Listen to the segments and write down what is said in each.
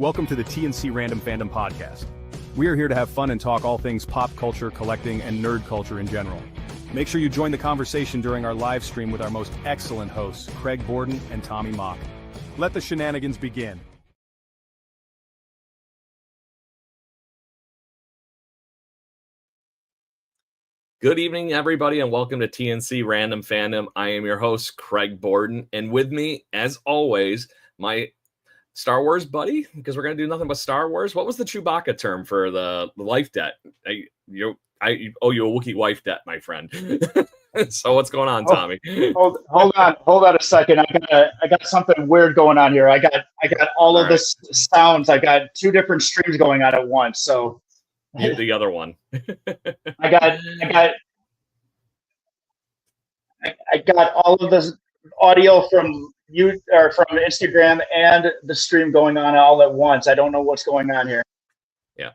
Welcome to the T&C Random Fandom podcast. We are here to have fun and talk all things pop culture, collecting, and nerd culture in general. Make sure you join the conversation during our live stream with our most excellent hosts, Craig Borden and Tommy Mock. Let the shenanigans begin. Good evening, everybody, and welcome to T&C Random Fandom. I am your host, Craig Borden, and with me, as always, my Star Wars buddy, because we're going to do nothing but Star Wars. What was the Chewbacca term for the life debt? I owe you a Wookiee wife debt, my friend. So what's going on, Tommy? Hold on a second. I got something weird going on here. I got all of this sounds. I got two different streams going on at once. So hit the other one. I got all of this audio from you or from Instagram and the stream going on all at once. I don't know what's going on here. Yeah.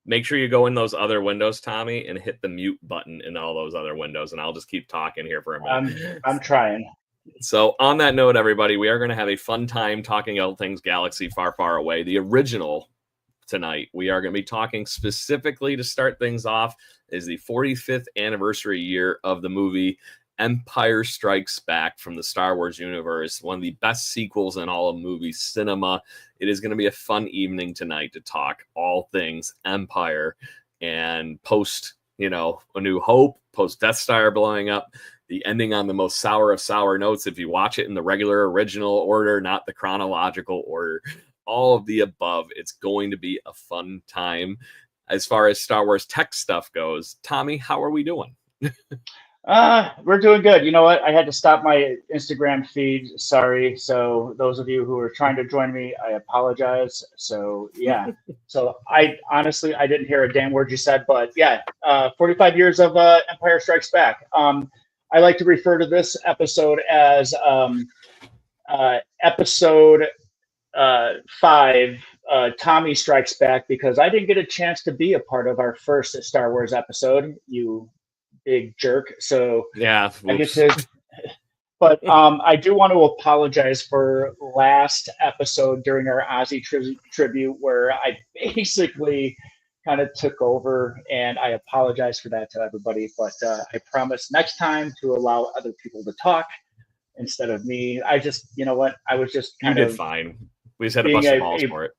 Make sure you go in those other windows, Tommy, and hit the mute button in all those other windows, and I'll just keep talking here for a minute. I'm trying. So on that note, everybody, we are going to have a fun time talking all things Galaxy Far, Far Away. The original tonight. We are going to be talking specifically to start things off is the 45th anniversary year of the movie Empire Strikes Back from the Star Wars universe, one of the best sequels in all of movie cinema. It is going to be a fun evening tonight to talk all things Empire and post, A New Hope, post Death Star blowing up, the ending on the most sour of sour notes if you watch it in the regular original order, not the chronological order. All of the above. It's going to be a fun time. As far as Star Wars tech stuff goes, Tommy, how are we doing? We're doing good. You know what? I had to stop my Instagram feed. Sorry. So those of you who are trying to join me, I apologize. So yeah. So I honestly didn't hear a damn word you said, but yeah, 45 years of Empire Strikes Back. I like to refer to this episode as episode 5, Tommy Strikes Back, because I didn't get a chance to be a part of our first Star Wars episode, you big jerk. So yeah, I get to, but I do want to apologize for last episode during our Ozzy tribute where I basically kind of took over, and I apologize for that to everybody, but I promise next time to allow other people to talk instead of me. I just, you know what? I was just kind of... You did fine. We just had to bust the balls for it.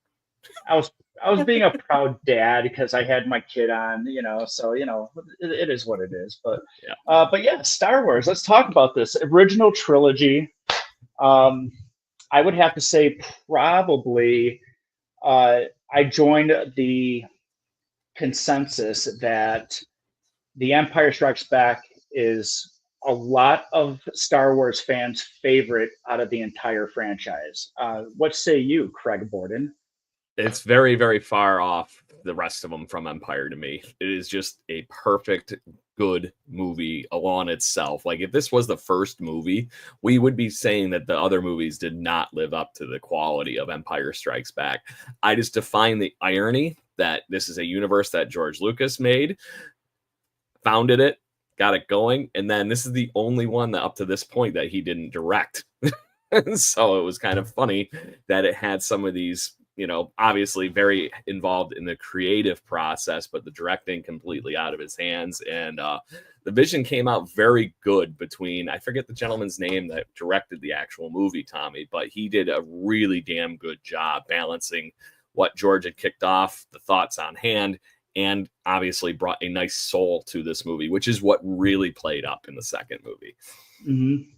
I was being a proud dad because I had my kid on, so, it is what it is. But yeah, Star Wars, let's talk about this original trilogy. I would have to say probably I joined the consensus that The Empire Strikes Back is a lot of Star Wars fans' favorite out of the entire franchise. What say you, Craig Borden? It's very, very far off the rest of them from Empire to me. It is just a perfect, good movie along itself. Like, if this was the first movie, we would be saying that the other movies did not live up to the quality of Empire Strikes Back. I just define the irony that this is a universe that George Lucas made, founded it, got it going, and then this is the only one that up to this point that he didn't direct. So it was kind of funny that it had some of these, obviously very involved in the creative process, but the directing completely out of his hands. And the vision came out very good between, I forget the gentleman's name that directed the actual movie, Tommy, but he did a really damn good job balancing what George had kicked off, the thoughts on hand, and obviously brought a nice soul to this movie, which is what really played up in the second movie. Mm-hmm.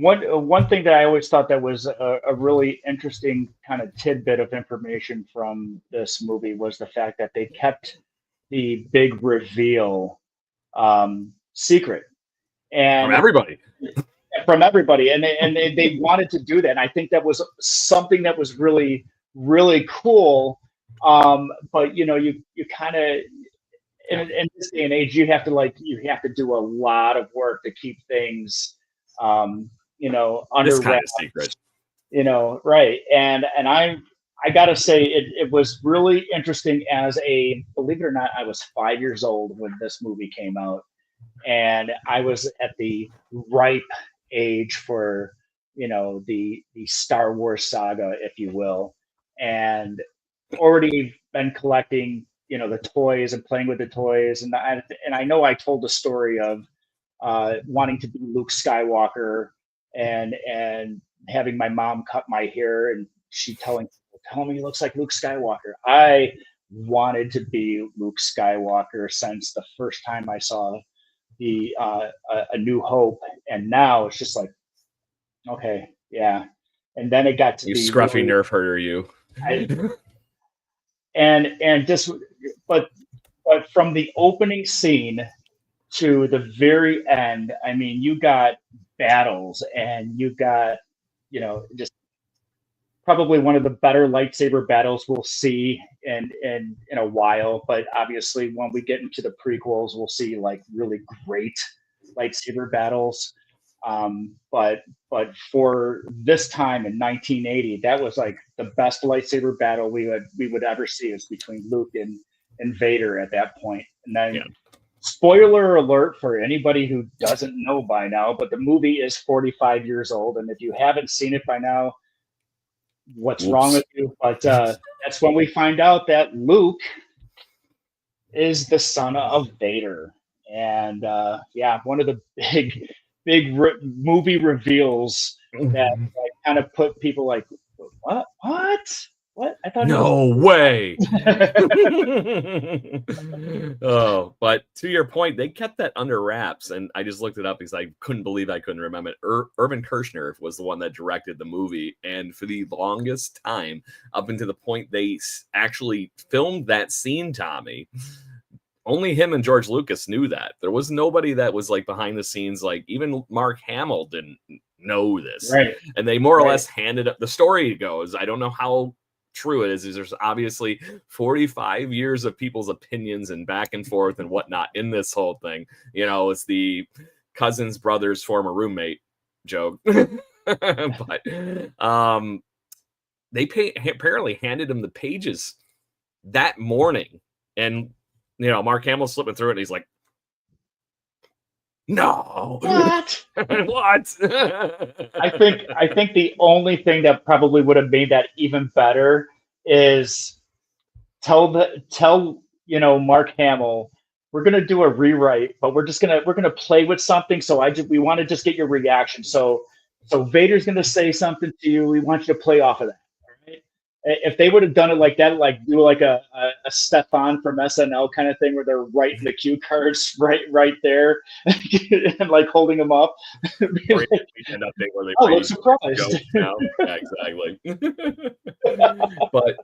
One thing that I always thought that was a really interesting kind of tidbit of information from this movie was the fact that they kept the big reveal secret, and from everybody, and they wanted to do that. And I think that was something that was really, really cool. But you kind of in this day and age, you have to do a lot of work to keep things under this kind wraps, of secret, right. And I gotta say it was really interesting believe it or not, I was 5 years old when this movie came out, and I was at the ripe age for, the Star Wars saga, if you will. and already been collecting, the toys and playing with the toys. And I know I told the story of wanting to be Luke Skywalker and having my mom cut my hair and she telling me he looks like Luke Skywalker. I wanted to be Luke Skywalker since the first time I saw the A New Hope, and now it's just like, okay, yeah. And then it got to You be scruffy really, nerf herder, you. and just, but from the opening scene to the very end, I mean, you got battles and you got, just probably one of the better lightsaber battles we'll see in a while. But obviously, when we get into the prequels, we'll see like really great lightsaber battles. But for this time in 1980, that was like the best lightsaber battle we would ever see is between Luke and Vader at that point. And then, spoiler alert for anybody who doesn't know by now, but the movie is 45 years old, and if you haven't seen it by now, what's wrong with you? But that's when we find out that Luke is the son of Vader, and one of the big movie reveals that kind of put people like, what? I thought no way. Oh, but to your point, they kept that under wraps, and I just looked it up because I couldn't believe I couldn't remember it. Irvin Kershner was the one that directed the movie, and for the longest time, up until the point they actually filmed that scene, Tommy, only him and George Lucas knew that. There was nobody that was like behind the scenes, like even Mark Hamill didn't know this. Right. And they more or less handed up, the story goes, I don't know how true it is there's obviously 45 years of people's opinions and back and forth and whatnot in this whole thing. It's the cousin's brother's former roommate joke. But they apparently handed him the pages that morning, and Mark Hamill's slipping through it and he's like, no. What? What? I think the only thing that probably would have made that even better is tell Mark Hamill, we're gonna do a rewrite, but we're gonna play with something. So we want to just get your reaction. So Vader's gonna say something to you. We want you to play off of that. Right? If they would have done it like that, like do like a Stefan from SNL kind of thing where they're writing the cue cards right there and like holding them up. Like, an update where they look surprised. Yeah, exactly. But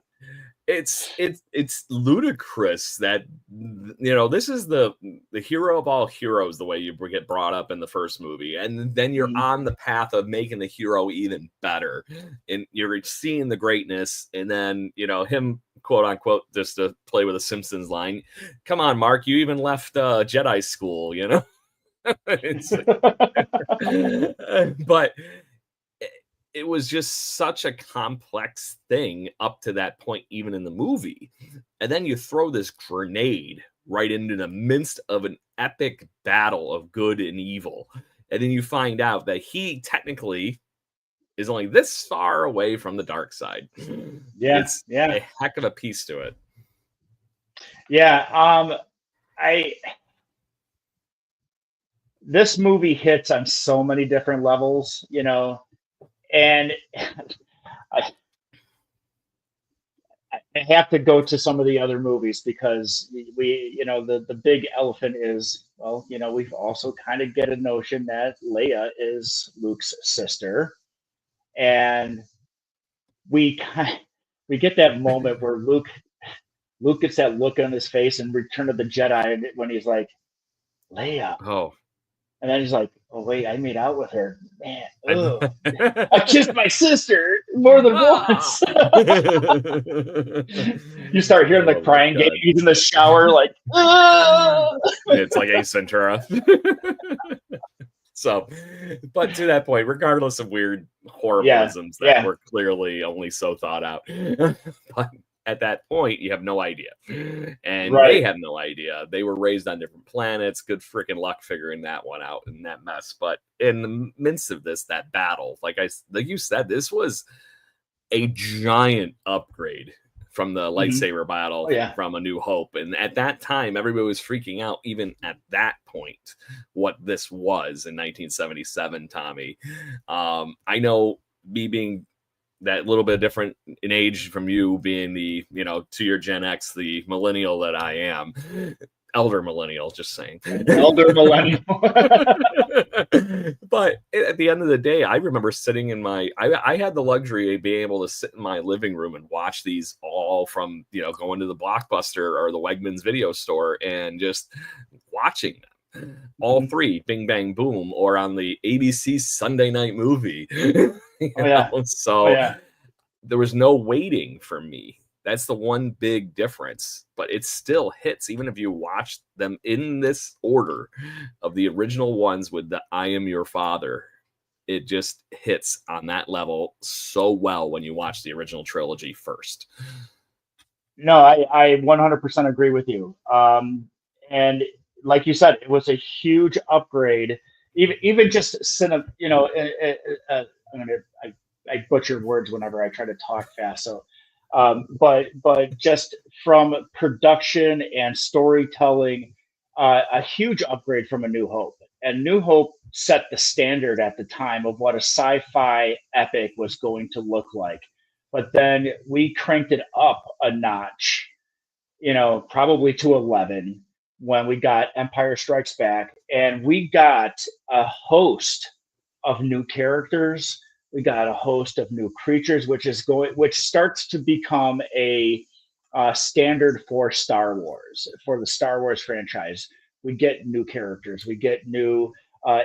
it's ludicrous that this is the hero of all heroes, the way you get brought up in the first movie, and then you're on the path of making the hero even better, and you're seeing the greatness, and then him, quote unquote, just to play with a Simpsons line, come on Mark, you even left Jedi school. It's but it was just such a complex thing up to that point, even in the movie. And then you throw this grenade right into the midst of an epic battle of good and evil. And then you find out that he technically is only this far away from the dark side. Yeah. It's a heck of a piece to it. Yeah. This movie hits on so many different levels, and I have to go to some of the other movies because the big elephant is, we've also kind of get a notion that Leia is Luke's sister, and we get that moment where Luke gets that look on his face in Return of the Jedi when he's like, Leia. Oh. And then he's like, oh, wait, I made out with her. Man, I kissed my sister more than once. You start hearing the crying game. He's in the shower, like, it's like Ace Ventura. So, but to that point, regardless of weird horribilisms that were clearly only so thought out, but at that point, you have no idea. And they have no idea. They were raised on different planets. Good freaking luck figuring that one out in that mess. But in the midst of this, that battle, like you said, this was a giant upgrade from the lightsaber battle from A New Hope. And at that time, everybody was freaking out, even at that point, what this was in 1977, Tommy. I know, me being that little bit different in age from you, being the, to your Gen X, the millennial that I am, elder millennial, just saying. Elder millennial. But at the end of the day, I remember sitting in I had the luxury of being able to sit in my living room and watch these all from, going to the Blockbuster or the Wegmans video store and just watching them. All three, Bing Bang Boom, or on the ABC Sunday Night Movie. So there was no waiting for me. That's the one big difference, but it still hits, even if you watch them in this order of the original ones with the I Am Your Father. It just hits on that level so well when you watch the original trilogy first. No, I 100% agree with you. And like you said, it was a huge upgrade. Even just I butcher words whenever I try to talk fast. So, but just from production and storytelling, a huge upgrade from A New Hope. And New Hope set the standard at the time of what a sci-fi epic was going to look like. But then we cranked it up a notch, probably to 11 when we got Empire Strikes Back, and we got a host of new characters. We got a host of new creatures, which starts to become a standard for Star Wars, for the Star Wars franchise. We get new characters, we get new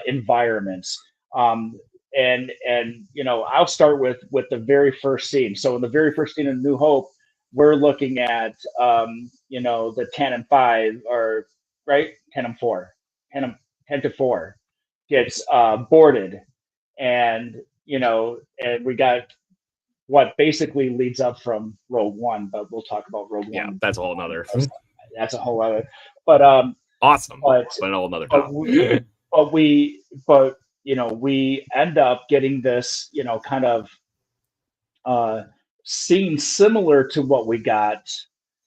environments, and I'll start with the very first scene. So in the very first scene of New Hope, we're looking at the Tantum 5, or right, Tantum 4, Tantum 10 to 4 gets boarded, and and we got what basically leads up from Rogue One, but we'll talk about Rogue One. Yeah, that's a whole nother. That's a whole other. But awesome. But a whole other. But we end up getting this, kind of scene similar to what we got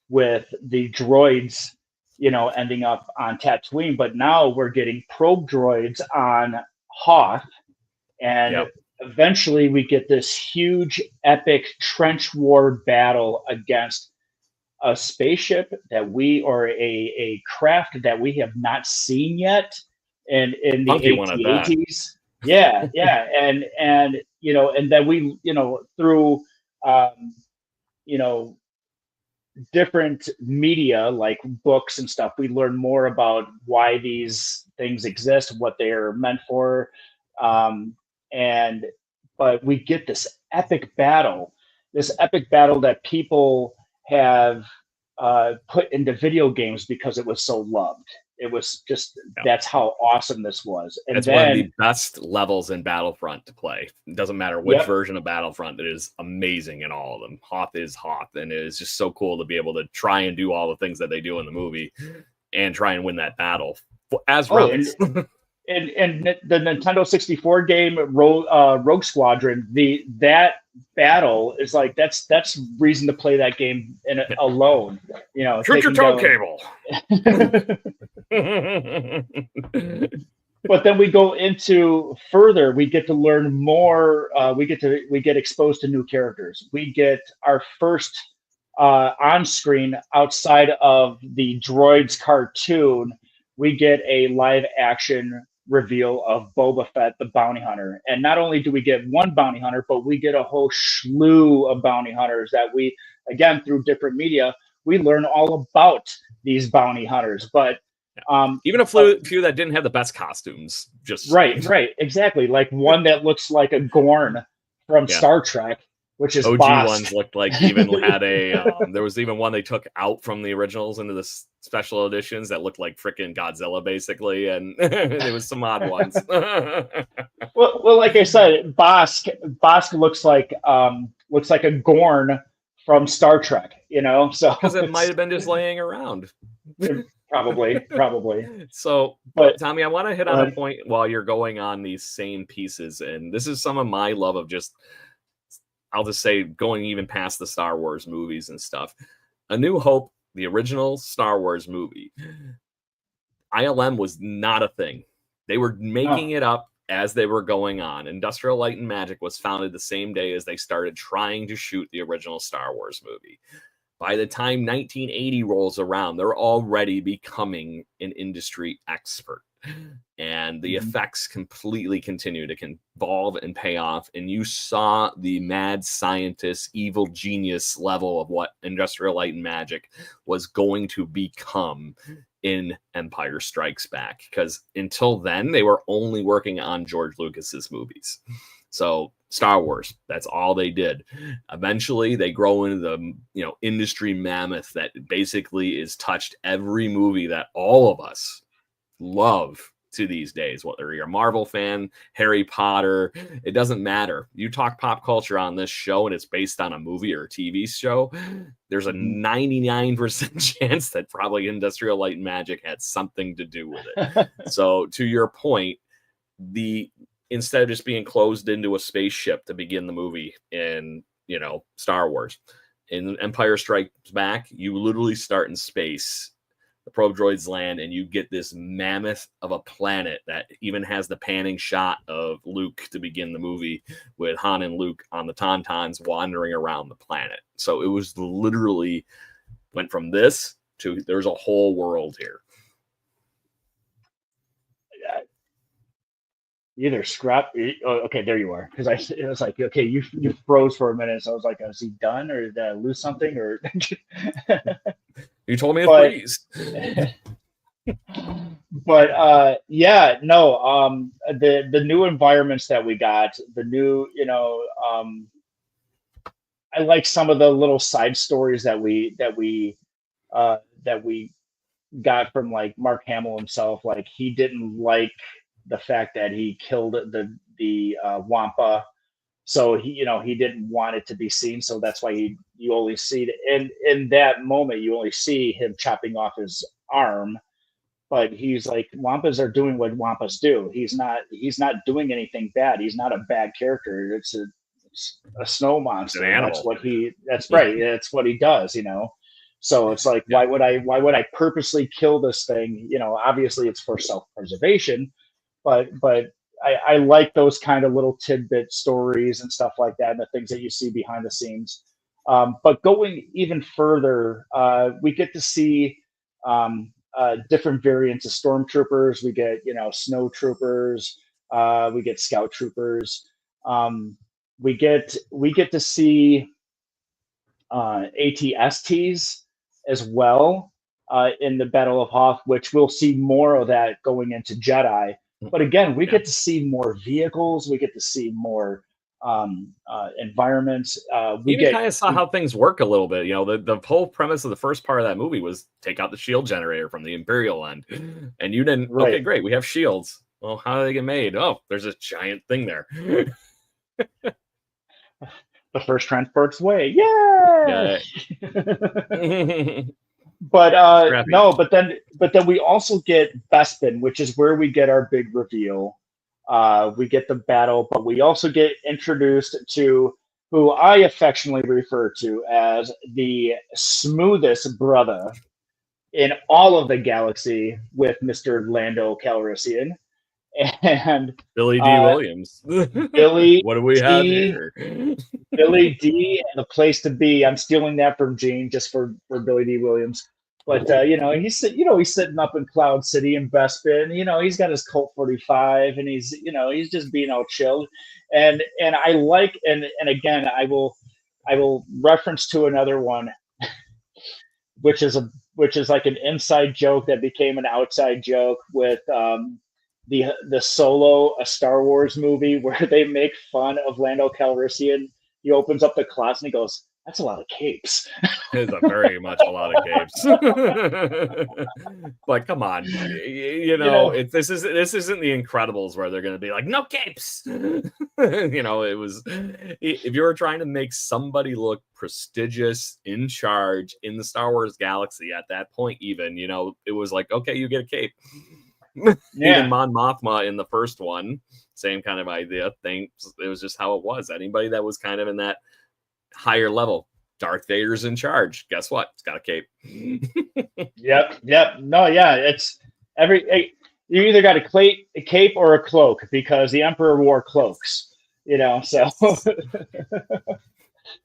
with the droids, ending up on Tatooine. But now we're getting probe droids on Hoth, and eventually we get this huge epic trench war battle against a spaceship or a craft that we have not seen yet in the AT-ATs. Yeah. And then we, through different media like books and stuff, we learn more about why these things exist, what they are meant for. But we get this epic battle that people have put into video games because it was so loved. It was just, that's how awesome this was. And it's one of the best levels in Battlefront to play. It doesn't matter which version of Battlefront. It is amazing in all of them. Hoth is Hoth, and it is just so cool to be able to try and do all the things that they do in the movie and try and win that battle as rebels. And the Nintendo 64 game Rogue Squadron, that battle is like that's reason to play that game alone. Shoot your tow cable. But then we go into further. We get to learn more. We get exposed to new characters. We get our first on screen outside of the Droids cartoon. We get a live action reveal of Boba Fett, the bounty hunter. And not only do we get one bounty hunter, but we get a whole slew of bounty hunters that we, again, through different media, we learn all about these bounty hunters. But even a few that didn't have the best costumes. Just right, exactly. Like one that looks like a Gorn from Star Trek, which is OG Bosk. Ones looked like even had a there was even one they took out from the originals into the special editions that looked like freaking Godzilla basically, and there was some odd ones. well, like I said, Bosk looks like a Gorn from Star Trek, so because it might have been just laying around. Probably. So, but Tommy, I want to hit on a point while you're going on these same pieces, and this is some of my love of just I'll just say, going even past the Star Wars movies and stuff, A New Hope, the original Star Wars movie, ILM was not a thing. They were making it up as they were going on. Industrial Light and Magic was founded the same day as they started trying to shoot the original Star Wars movie. By the time 1980 rolls around, they're already becoming an industry expert. And the effects completely continue to evolve and pay off. And you saw the mad scientist, evil genius level of what Industrial Light and Magic was going to become in Empire Strikes Back. Because until then, they were only working on George Lucas's movies. So Star Wars, that's all they did. Eventually, they grow into the industry mammoth that basically is touched every movie that all of us love to these days. Whether you're a Marvel fan, Harry Potter, it doesn't matter. You talk pop culture on this show and it's based on a movie or a TV show, there's a 99% chance that probably Industrial Light and Magic had something to do with it. So to your point, instead of just being closed into a spaceship to begin the movie in, Star Wars, in Empire Strikes Back, you literally start in space. The probe droids land, and you get this mammoth of a planet that even has the panning shot of Luke to begin the movie, with Han and Luke on the Tauntauns wandering around the planet. So it was literally went from this to there's a whole world here. Either scrap. Okay, there you are. Because it was like, okay, you froze for a minute. So I was like, is he done, or did I lose something, or? You told me to freeze. But yeah, no. The new environments that we got, the new, I like some of the little side stories that we got from like Mark Hamill himself. Like, he didn't like the fact that he killed the Wampa, so he didn't want it to be seen. So that's why you only see it, and in that moment you only see him chopping off his arm. But he's like, Wampas are doing what Wampas do. He's not doing anything bad. He's not a bad character. It's a snow monster. That's what right. That's what he does. So it's like, why would I purposely kill this thing? Obviously it's for self-preservation. But I like those kind of little tidbit stories and stuff like that, and the things that you see behind the scenes. But going even further, we get to see different variants of stormtroopers. We get snow troopers. We get scout troopers. We get to see ATSTs as well in the Battle of Hoth, which we'll see more of that going into Jedi. But again, we get to see more vehicles. We get to see more environments. We kind of saw how things work a little bit. The whole premise of the first part of that movie was take out the shield generator from the Imperial end. And you didn't, okay, great, we have shields. Well, how do they get made? Oh, there's a giant thing there. The first transport's way. Yay! Yeah. But no, but then we also get Bespin, which is where we get our big reveal. We get the battle, but we also get introduced to who I affectionately refer to as the smoothest brother in all of the galaxy, with Mr. Lando Calrissian and Billy D. Williams. Billy, what do we have here? Billy D. and the place to be. I'm stealing that from Gene just for Billy D. Williams. But he's sitting up in Cloud City in Bespin. He's got his Colt 45, and he's just being all chilled. And I like, and again, I will reference to another one, which is like an inside joke that became an outside joke with the Solo, a Star Wars movie, where they make fun of Lando Calrissian. He opens up the class and he goes, "That's a lot of capes." It's very much a lot of capes. But come on, this isn't The Incredibles where they're going to be like, no capes. It was, if you were trying to make somebody look prestigious, in charge in the Star Wars galaxy at that point, even, it was like, okay, you get a cape. Even Mon Mothma in the first one, same kind of idea. It was just how it was. Anybody that was kind of in that higher level. Darth Vader's in charge. Guess what? It's got a cape. Yep. No, yeah, it's you either got a cape or a cloak, because the Emperor wore cloaks, so Yes.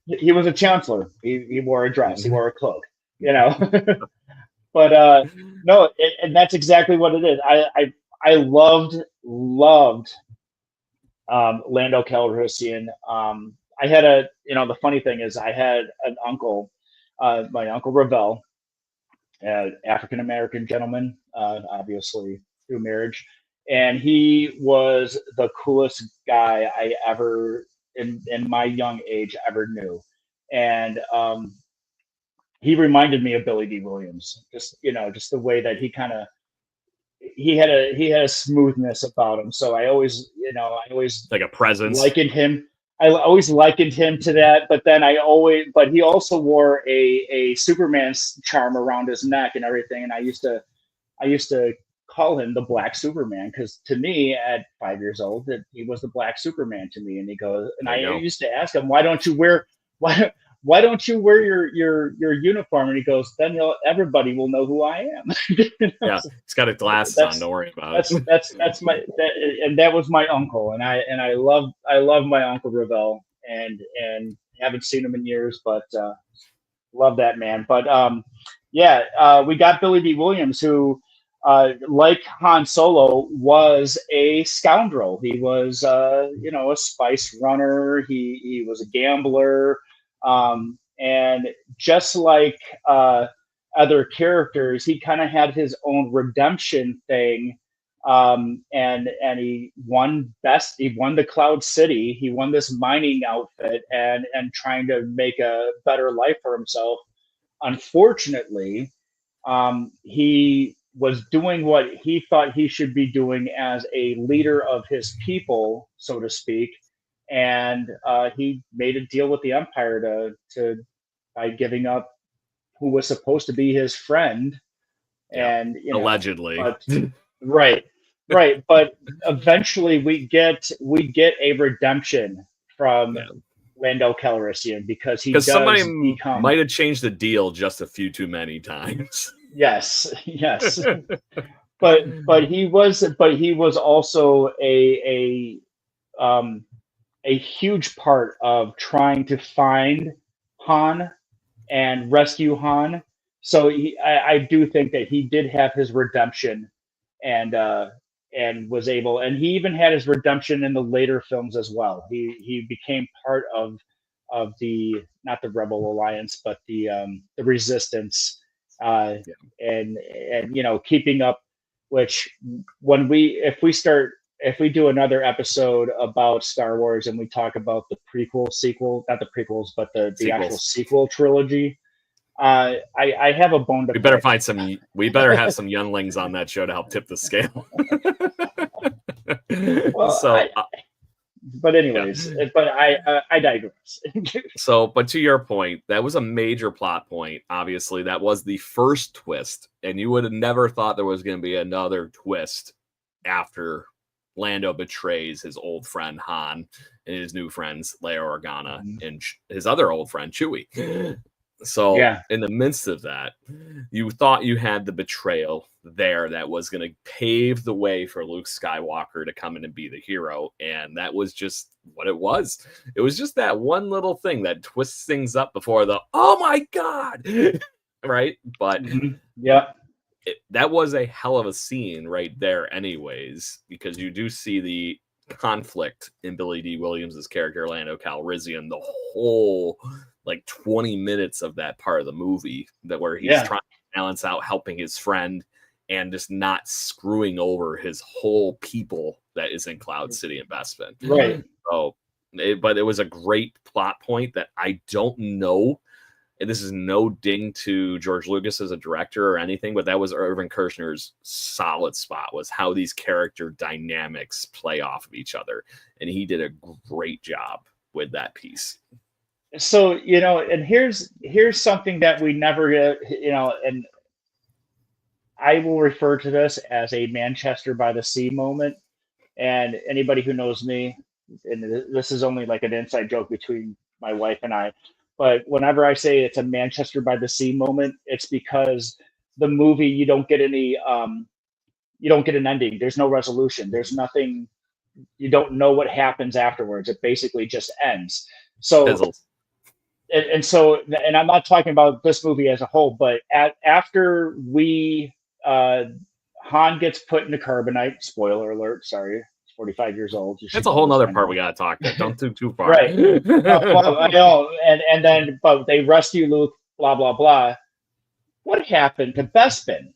he was a chancellor. He wore a dress, he wore a cloak, but no, and that's exactly what it is. I loved Lando Calrissian. I had the funny thing is I had an uncle, my uncle Ravel, African American gentleman, obviously through marriage, and he was the coolest guy I ever in my young age ever knew, and he reminded me of Billy D. Williams, just the way that he had a smoothness about him. So I always Like a presence. likened him. I always likened him to that, but then but he also wore a Superman's charm around his neck and everything. And I used to call him the Black Superman, because to me at 5 years old, that he was the Black Superman to me. And he goes, and I used to ask him, why don't you wear your uniform? And he goes, then everybody will know who I am. Yeah, he's got his glasses on. Don't worry about it. And that was my uncle, and I love my uncle Ravel, and haven't seen him in years, but love that man. But we got Billy D. Williams, who, like Han Solo, was a scoundrel. He was a spice runner. He was a gambler. And just like other characters, he kind of had his own redemption thing. And he won the Cloud City. He won this mining outfit and trying to make a better life for himself. Unfortunately, he was doing what he thought he should be doing as a leader of his people, so to speak. And he made a deal with the Empire by giving up who was supposed to be his friend, and allegedly, right. But eventually, we get a redemption from Lando Calrissian, because somebody might have changed the deal just a few too many times. Yes. but he was also a huge part of trying to find Han and rescue Han. So I do think that he did have his redemption, and was able, and he even had his redemption in the later films as well. He became part of the, not the Rebel Alliance, but the Resistance, and keeping up. Which if we do another episode about Star Wars and we talk about the sequel, not the prequels, but the actual sequel trilogy, I have a bone to pick. We better have some younglings on that show to help tip the scale. Well, but anyways, but I digress. But to your point, that was a major plot point. Obviously, that was the first twist, and you would have never thought there was going to be another twist after Lando betrays his old friend Han and his new friends Leia Organa and his other old friend Chewie. So in the midst of that, you thought you had the betrayal there that was going to pave the way for Luke Skywalker to come in and be the hero. And that was just what it was. It was just that one little thing that twists things up before oh my God. Right. But that was a hell of a scene right there anyways, because you do see the conflict in Billy D. Williams' character, Lando Calrissian, the whole 20 minutes of that part of the movie, where he's trying to balance out helping his friend and just not screwing over his whole people that is in Cloud City Investment. Right. So, but it was a great plot point that I don't know. And this is no ding to George Lucas as a director or anything, but that was Irvin Kershner's solid spot, was how these character dynamics play off of each other. And he did a great job with that piece. So, and here's something that we never, and I will refer to this as a Manchester by the Sea moment. And anybody who knows me, and this is only like an inside joke between my wife and I, but whenever I say it's a Manchester by the Sea moment, it's because the movie you don't get any you don't get an ending. There's no resolution. There's nothing. You don't know what happens afterwards. It basically just ends. So Fizzles. and so, and I'm not talking about this movie as a whole, but after we Han gets put into carbonite. Spoiler alert. Sorry, 45 years old. That's a whole nother part we got to talk about. Don't do too far. Right. Well, I know. And then, but they rescue Luke, blah, blah, blah. What happened to Bespin?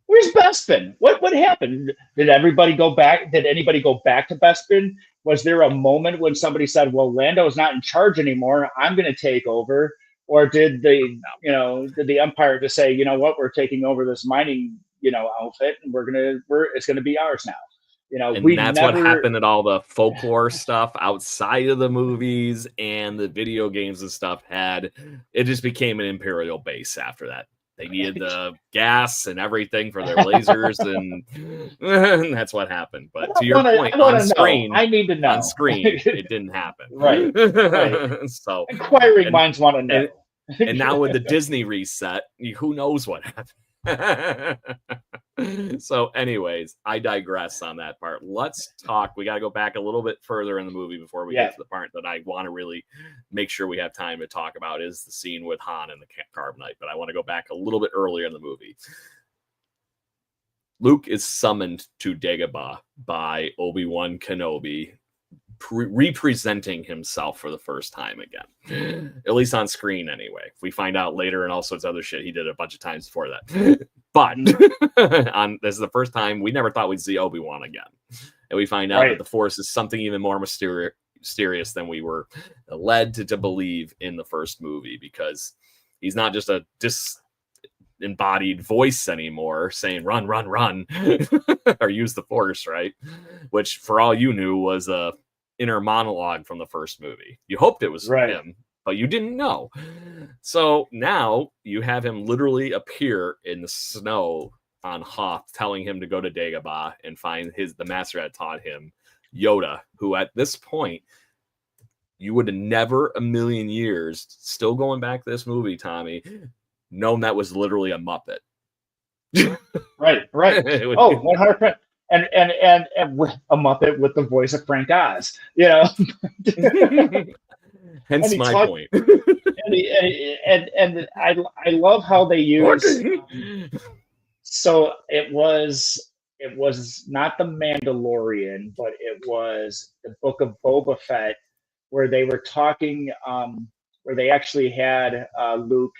Where's Bespin? What happened? Did everybody go back? Did anybody go back to Bespin? Was there a moment when somebody said, well, Lando is not in charge anymore, I'm going to take over? Or did did the Empire just say, you know what, we're taking over this mining, outfit, and it's going to be ours now? And that's what happened at all the folklore stuff outside of the movies and the video games and stuff. It just became an Imperial base after that. They needed the gas and everything for their lasers, and that's what happened. But to your point, on screen, I need to know. On screen, it didn't happen. Right. So inquiring minds want to know. And now with the Disney reset, who knows what happened? So anyways, I digress on that part. Let's talk. We got to go back a little bit further in the movie before we get to the part that I want to really make sure we have time to talk about, is the scene with Han and the Carbonite. But I want to go back a little bit earlier in the movie. Luke is summoned to Dagobah by Obi-Wan Kenobi, representing himself for the first time again, at least on screen anyway. We find out later and all sorts of other shit he did a bunch of times before that, but this is the first time. We never thought we'd see Obi-Wan again, and we find out that the Force is something even more mysterious than we were led to believe in the first movie, because he's not just a disembodied voice anymore saying run run run or use the Force, right? Which for all you knew was a inner monologue from the first movie. You hoped it was him, but you didn't know. So now you have him literally appear in the snow on Hoth, telling him to go to Dagobah and find the master that taught him, Yoda, who at this point you would have never a million years, still going back to this movie, Tommy, known that was literally a Muppet. Right. 100%. And with a Muppet with the voice of Frank Oz, Hence my point. And I love how they use. So it was not the Mandalorian, but it was the Book of Boba Fett, where they were talking, where they actually had Luke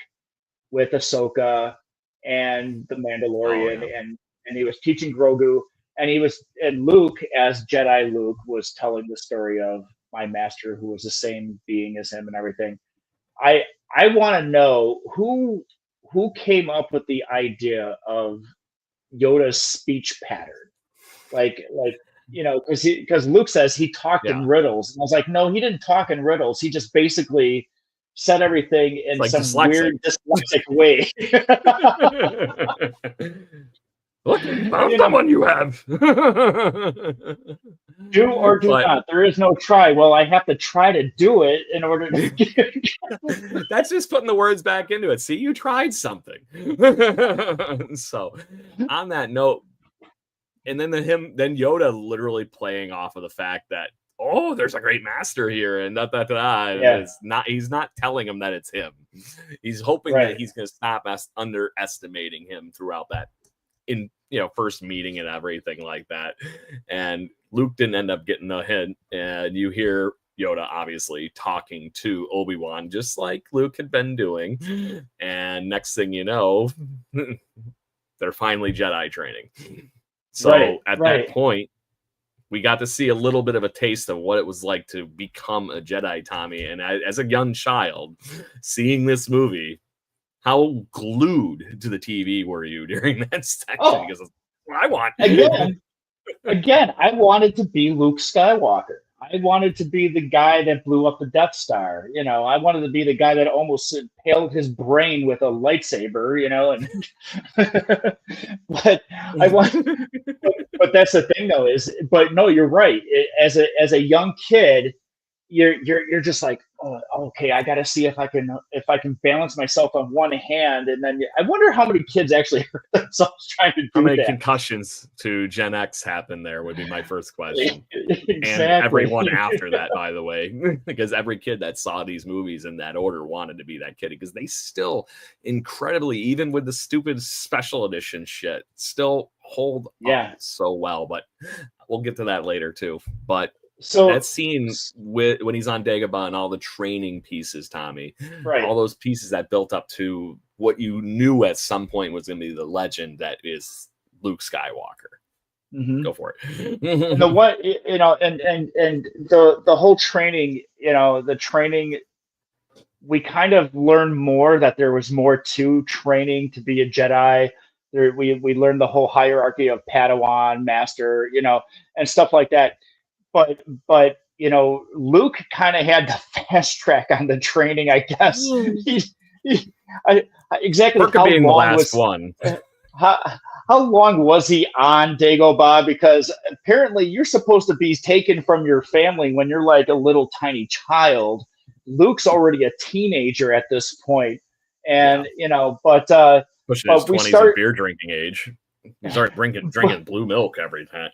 with Ahsoka and the Mandalorian, and he was teaching Grogu. And Luke, as Jedi Luke, was telling the story of my master, who was the same being as him and everything. I want to know who came up with the idea of Yoda's speech pattern, because Luke says he talked in riddles, and I was like, no, he didn't talk in riddles. He just basically said everything in some dyslexic. Weird dyslexic way. Look, found someone you have. Do or do not. There is no try. Well, I have to try to do it in order to. That's just putting the words back into it. See, you tried something. So, on that note, and then then Yoda literally playing off of the fact that, oh, there's a great master here, and he's not telling him that it's him. He's hoping that he's going to stop underestimating him throughout that first meeting and everything like that. And Luke didn't end up getting a hint, and you hear Yoda obviously talking to Obi-Wan just like Luke had been doing, and next thing you know, they're finally Jedi training. So at that point, we got to see a little bit of a taste of what it was like to become a Jedi, Tommy. And as a young child, seeing this movie, how glued to the TV were you during that section? Oh, because that's what I want. Again, I wanted to be Luke Skywalker. I wanted to be the guy that blew up the Death Star. I wanted to be the guy that almost impaled his brain with a lightsaber, but that's the thing though, but no, you're right. As a young kid, you're just like, oh, okay, I got to see if I can balance myself on one hand, and then I wonder how many kids actually hurt themselves trying to do How many that. concussions to Gen X happened there would be my first question. Exactly. And everyone after that, by the way, because every kid that saw these movies in that order wanted to be that kid, because they still incredibly, even with the stupid special edition shit, still hold up so well. But we'll get to that later too. But so that scene when he's on Dagobah and all the training pieces, Tommy, all those pieces that built up to what you knew at some point was going to be the legend that is Luke Skywalker. Mm-hmm. Go for it. And the what, and the whole training, the training, we kind of learned more that there was more to training to be a Jedi. We learned the whole hierarchy of Padawan, Master, and stuff like that. But Luke kind of had the fast track on the training, I guess. Exactly how being long the last one. How long was he on Dagobah? Because apparently you're supposed to be taken from your family when you're like a little tiny child. Luke's already a teenager at this point, and but pushing his 20s and beer drinking age. He started drinking blue milk every time.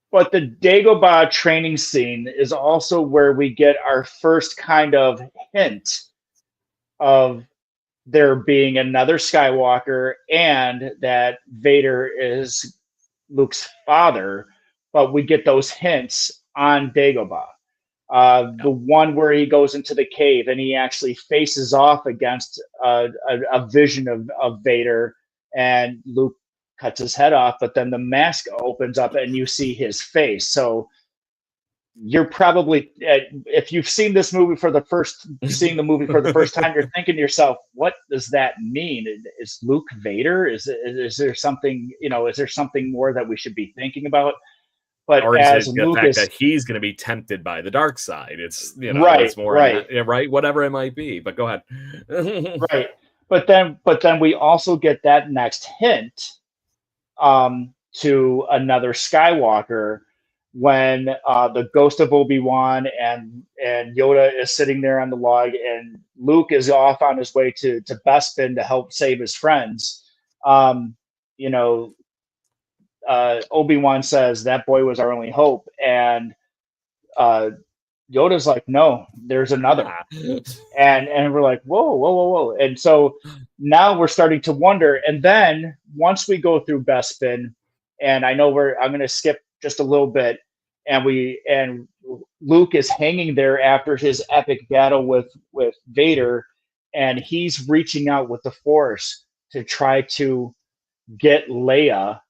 But the Dagobah training scene is also where we get our first kind of hint of there being another Skywalker and that Vader is Luke's father. But we get those hints on Dagobah. The one where he goes into the cave and he actually faces off against a vision of Vader, and Luke cuts his head off, but then the mask opens up and you see his face. So you're probably, if you've seen this movie seeing the movie for the first time, you're thinking to yourself, what does that mean? Is Luke Vader? Is there something, is there something more that we should be thinking about? But or as is it Luke the fact that he's going to be tempted by the dark side? It's it's more right, whatever it might be. But go ahead. Right, but then we also get that next hint to another Skywalker when the ghost of Obi-Wan and Yoda is sitting there on the log, and Luke is off on his way to Bespin to help save his friends. Obi-Wan says that boy was our only hope, and Yoda's like, no, there's another. And we're like, whoa. And so now we're starting to wonder. And then once we go through Bespin, and I know I'm going to skip just a little bit, and Luke is hanging there after his epic battle with Vader, and he's reaching out with the Force to try to get Leia,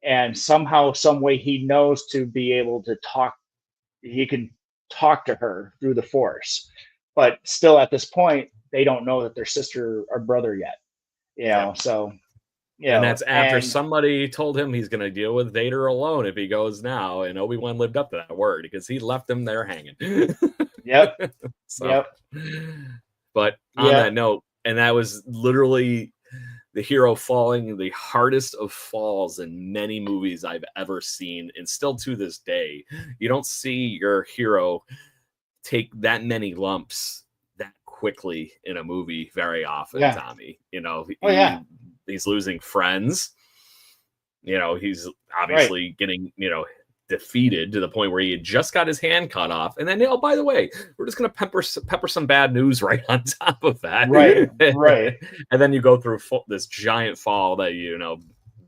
and somehow, some way, he knows to be able to talk. He can talk to her through the Force, but still at this point they don't know that they're sister or brother yet. So and that's after somebody told him he's going to deal with Vader alone if he goes now, and Obi-Wan lived up to that word because he left him there hanging. Yep. But on that note, and that was literally the hero falling the hardest of falls in many movies I've ever seen. And still to this day, you don't see your hero take that many lumps that quickly in a movie very often, Tommy. He's losing friends. He's obviously getting, defeated to the point where he had just got his hand cut off, and then by the way, we're just going to pepper some bad news right on top of that, right and then you go through this giant fall that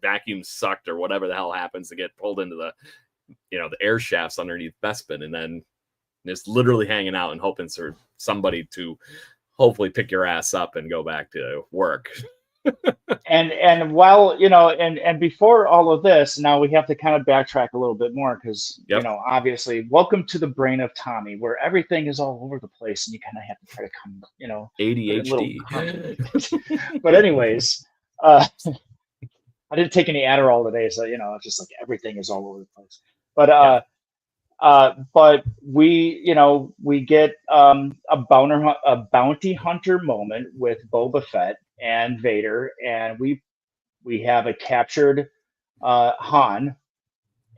vacuum sucked or whatever the hell happens to get pulled into the the air shafts underneath Bespin, and then just literally hanging out and hoping for somebody to hopefully pick your ass up and go back to work. and while and before all of this, now we have to kind of backtrack a little bit more because obviously, welcome to the brain of Tommy, where everything is all over the place, and you kind of have to try to come ADHD. But anyways, I didn't take any Adderall today, so it's just like everything is all over the place. But but we get a bounty hunter moment with Boba Fett and Vader, and we have a captured Han,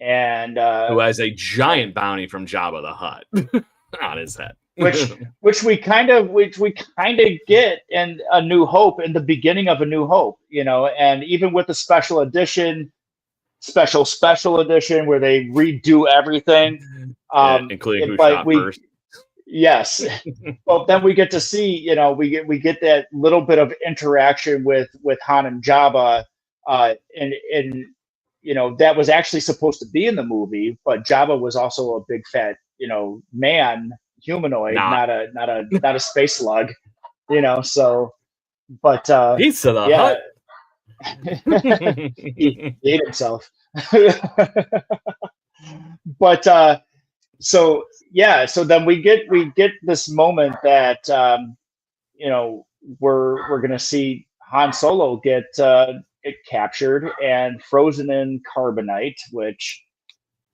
and who has a giant bounty from Jabba the Hutt on his head. which we kind of get in A New Hope, in the beginning of A New Hope, and even with the special edition, special edition where they redo everything, including who but shot first. Yes, well, then we get to see, we get that little bit of interaction with Han and Jabba, and that was actually supposed to be in the movie, but Jabba was also a big fat, man, humanoid, not a space slug, So, but Pizza the yeah, Hut. he ate himself. But so then we get this moment that we're gonna see Han Solo get captured and frozen in carbonite, which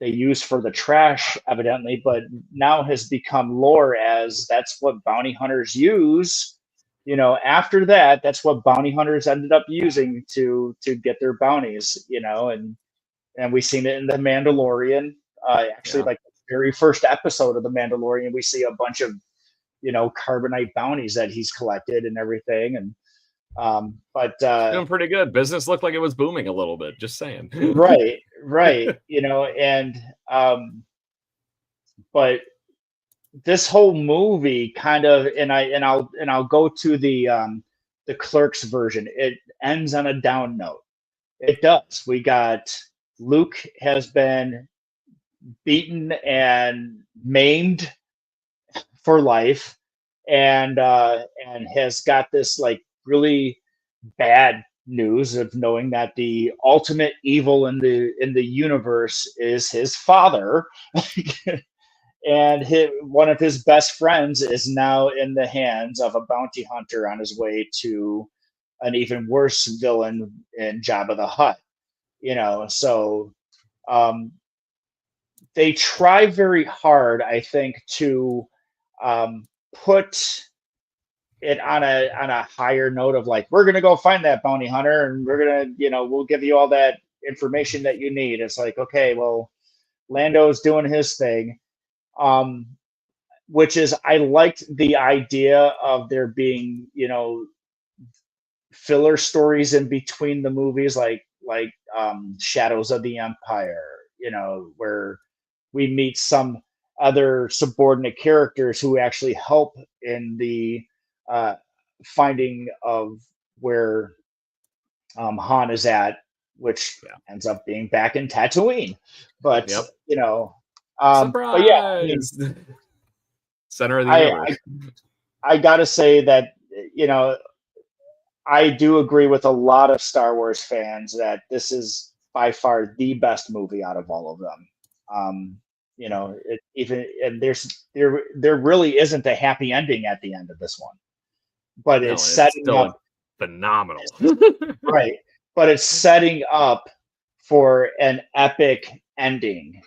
they use for the trash evidently, but now has become lore as that's what bounty hunters use. After that, that's what bounty hunters ended up using to get their bounties, and we've seen it in The Mandalorian. Actually, like the very first episode of The Mandalorian, we see a bunch of, carbonite bounties that he's collected and everything. And but doing pretty good. Business looked like it was booming a little bit. Just saying. right. And but this whole movie kind of, and I'll go to the Clerks version. It ends on a down note. It does. We got Luke has been beaten and maimed for life, and has got this like really bad news of knowing that the ultimate evil in the universe is his father. And one of his best friends is now in the hands of a bounty hunter on his way to an even worse villain in Jabba the Hutt. So they try very hard, I think, to put it on a higher note of like, we're gonna go find that bounty hunter and we're gonna, we'll give you all that information that you need. It's like, okay, well, Lando's doing his thing. Which is, I liked the idea of there being, filler stories in between the movies, like Shadows of the Empire, where we meet some other subordinate characters who actually help in the finding of where Han is at, which ends up being back in Tatooine. But surprise! But yeah, center of the universe. I gotta say that I do agree with a lot of Star Wars fans that this is by far the best movie out of all of them. There really isn't a happy ending at the end of this one, but it's setting up phenomenal, right? But it's setting up for an epic ending.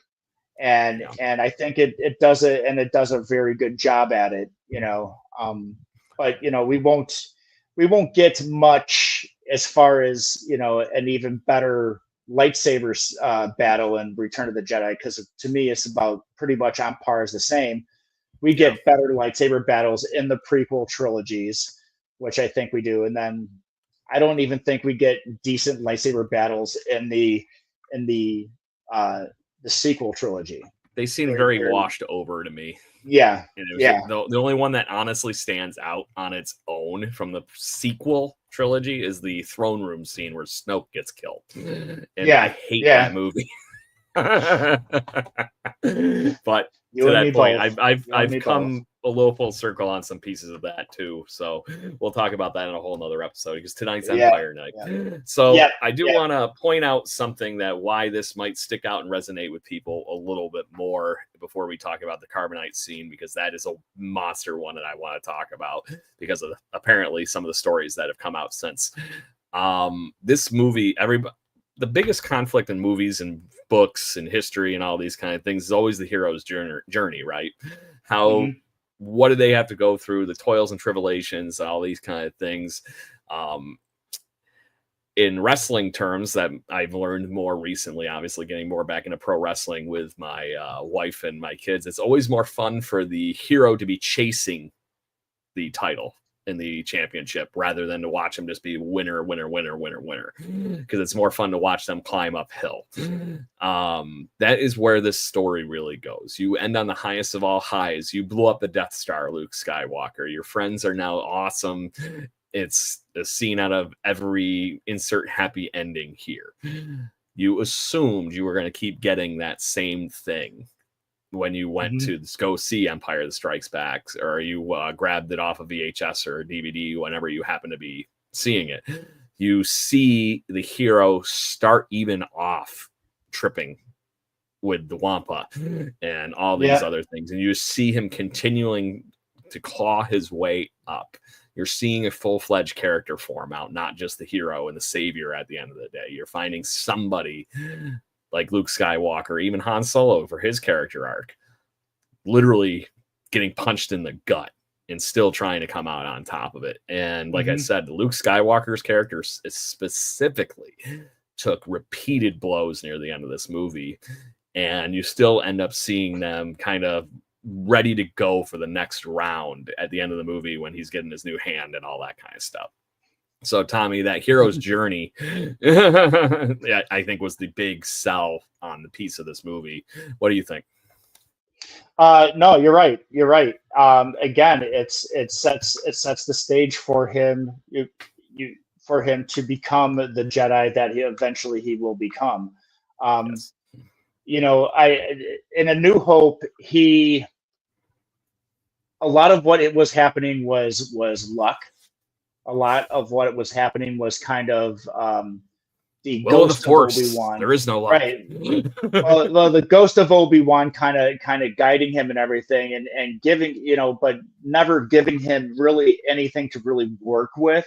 And I think it does it, and it does a very good job at it, but we won't get much as far as an even better lightsabers battle in Return of the Jedi, because to me it's about pretty much on par as the same. We get better lightsaber battles in the prequel trilogies, which I think we do, and then I don't even think we get decent lightsaber battles in the sequel trilogy. They seem very washed over to me. Yeah. The only one that honestly stands out on its own from the sequel trilogy is the throne room scene where Snoke gets killed. And I hate that movie. But to that point, I've come a little full circle on some pieces of that too. So we'll talk about that in a whole nother episode, because tonight's Empire night. So I do want to point out something that why this might stick out and resonate with people a little bit more before we talk about the Carbonite scene, because that is a monster one that I want to talk about because of apparently some of the stories that have come out since. This movie, the biggest conflict in movies and books and history and all these kind of things is always the hero's journey, right? How what do they have to go through, the toils and tribulations, all these kind of things. in wrestling terms that I've learned more recently, obviously getting more back into pro wrestling with my wife and my kids, it's always more fun for the hero to be chasing the title in the championship rather than to watch them just be winner, winner, winner, winner, winner. Because it's more fun to watch them climb uphill. That is where this story really goes. You end on the highest of all highs. You blew up the Death Star, Luke Skywalker. Your friends are now awesome. It's a scene out of every insert happy ending here. You assumed you were going to keep getting that same thing when you went to go see Empire that Strikes Back, or you grabbed it off of VHS or DVD whenever you happen to be seeing it. You see the hero start even off tripping with the Wampa and all these other things, and you see him continuing to claw his way up. You're seeing a full-fledged character form out, not just the hero and the savior at the end of the day. You're finding somebody like Luke Skywalker, even Han Solo for his character arc, literally getting punched in the gut and still trying to come out on top of it. And like I said, Luke Skywalker's character specifically took repeated blows near the end of this movie, and you still end up seeing them kind of ready to go for the next round at the end of the movie when he's getting his new hand and all that kind of stuff. So, Tommy, that hero's journey, I think, was the big sell on the piece of this movie. What do you think? No, you're right. You're right. Again, it sets the stage for him. For him to become the Jedi that he will become. Yes. You know, in A New Hope, a lot of what it was happening was luck. A lot of what was happening was kind of the ghost of Obi-Wan. There is no luck. Right. well, the ghost of Obi-Wan kind of guiding him and everything, and giving, but never giving him really anything to really work with,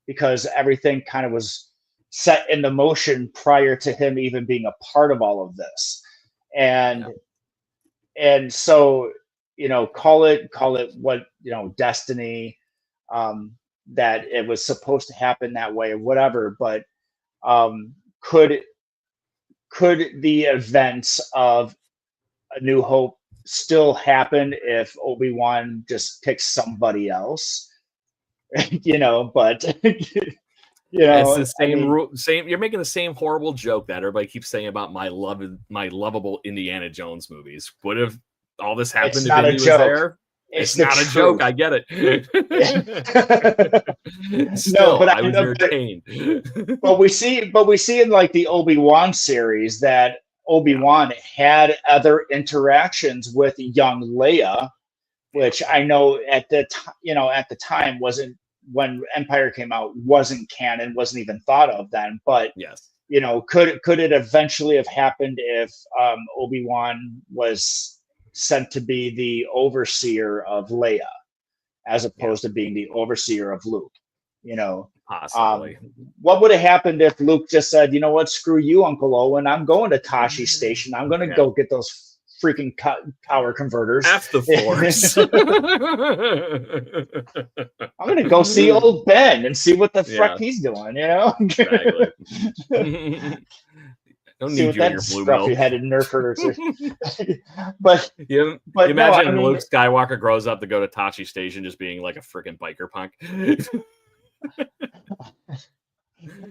because everything kind of was set into motion prior to him even being a part of all of this. And so, call it what, destiny, that it was supposed to happen that way or whatever, but could the events of A New Hope still happen if Obi-Wan just picks somebody else? But it's the same. You're making the same horrible joke that everybody keeps saying about my lovable Indiana Jones movies. What if all this happened to Vinny was there? It's not a joke. I get it. Still, no, but I was entertained. But we see in like the Obi-Wan series that Obi-Wan had other interactions with young Leia, which I know at the time wasn't, when Empire came out, wasn't canon, wasn't even thought of then. But yes, could it eventually have happened if Obi-Wan was sent to be the overseer of Leia, as opposed to being the overseer of Luke? Possibly. What would have happened if Luke just said, "You know what? Screw you, Uncle Owen. I'm going to Tashi Station. I'm going to go get those freaking power converters. F the Force. I'm going to go see old Ben and see what the fuck he's doing." Exactly. Don't see need what you in that your blue milk. scruffy-headed nerfers. but you imagine when Luke Skywalker grows up to go to Tashi Station just being like a freaking biker punk.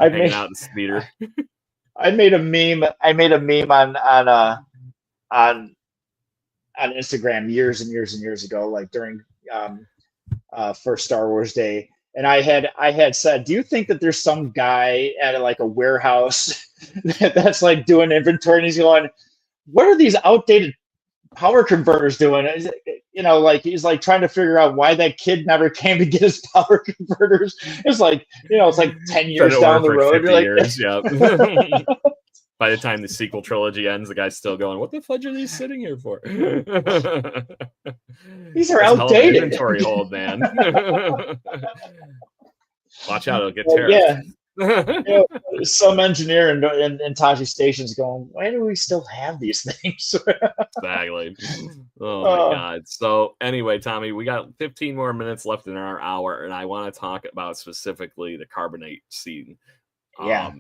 Hanging out in the speeder. I made a meme on Instagram years and years and years ago, like during first Star Wars Day. And I had said, do you think that there's some guy at like a warehouse that's like doing inventory, and he's going, what are these outdated power converters doing? Like he's like trying to figure out why that kid never came to get his power converters. It's like, it's like 10 years down the road. You're like, years, yeah. By the time the sequel trilogy ends, the guy's still going, what the fudge are these sitting here for? These are outdated. Inventory hold, man. Watch out, it'll get tariffed. Yeah. Some engineer in Tashi Station's going, why do we still have these things? Exactly. Oh my God. So anyway, Tommy, we got 15 more minutes left in our hour, and I want to talk about specifically the Carbonite scene. Yeah.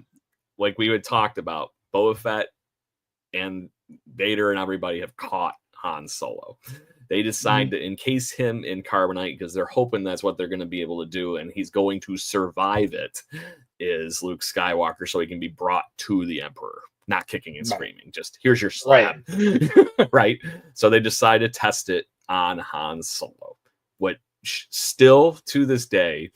Like we had talked about, Boba Fett and Vader and everybody have caught Han Solo. They decide to encase him in Carbonite because they're hoping that's what they're going to be able to do, and he's going to survive it, is Luke Skywalker, so he can be brought to the Emperor. Not kicking and screaming, just here's your slab. Right. So they decide to test it on Han Solo. What still to this day,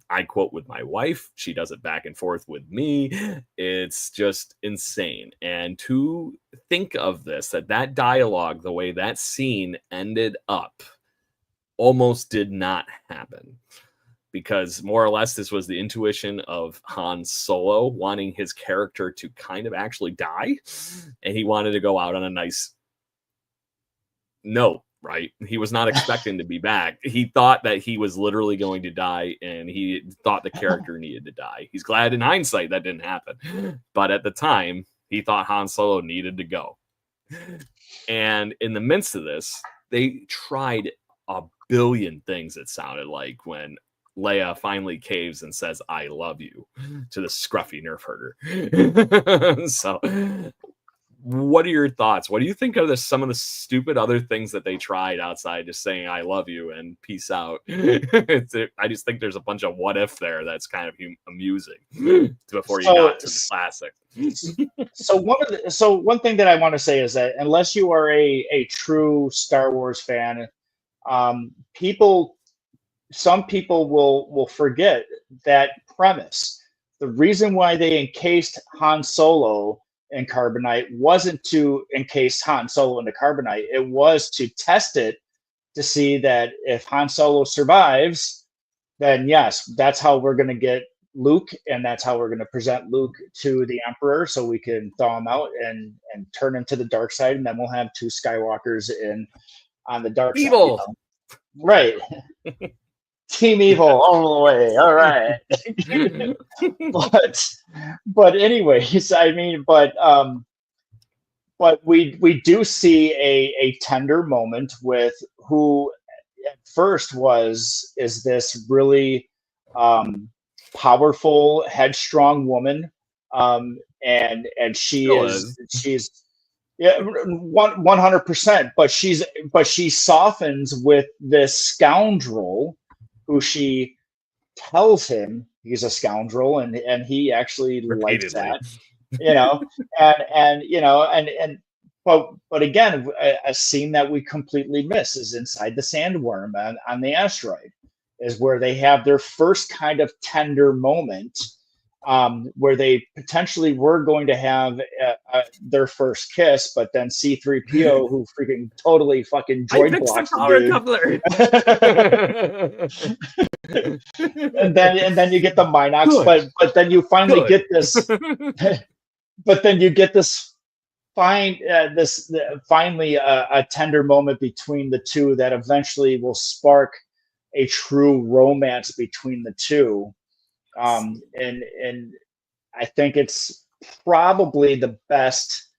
I quote with my wife, she does it back and forth with me. It's just insane. And to think of this, that dialogue, the way that scene ended up, almost did not happen. Because more or less, this was the intuition of Han Solo wanting his character to kind of actually die. And he wanted to go out on a nice note. Right. He was not expecting to be back. He thought that he was literally going to die, and he thought the character needed to die. He's glad in hindsight that didn't happen. But at the time, he thought Han Solo needed to go. And in the midst of this, they tried a billion things, it sounded like, when Leia finally caves and says, "I love you," to the scruffy nerf herder. So what are your thoughts? What do you think of some of the stupid other things that they tried outside just saying "I love you" and peace out? I just think there's a bunch of what if there that's kind of amusing before you got to the classic. So one thing that I want to say is that unless you are a true Star Wars fan, some people will forget that premise. The reason why they encased Han Solo in Carbonite wasn't to encase Han Solo into Carbonite. It was to test it to see that if Han Solo survives, then yes, that's how we're going to get Luke, and that's how we're going to present Luke to the Emperor, so we can thaw him out and turn him to the dark side, and then we'll have two Skywalkers on the dark side. You know? Right. Team Evil all the way. All right. but anyways, I mean, but we do see a tender moment with who at first is this really powerful, headstrong woman, and she's 100%, but she softens with this scoundrel who she tells him he's a scoundrel, and he actually likes that, but again, a scene that we completely miss is inside the sandworm on the asteroid, is where they have their first kind of tender moment, where they potentially were going to have their first kiss, but then C-3PO, who freaking totally fucking droid blocks and then you get the Minox, but then you finally get this, but then you get this finally a tender moment between the two that eventually will spark a true romance between the two. And I think it's probably the best.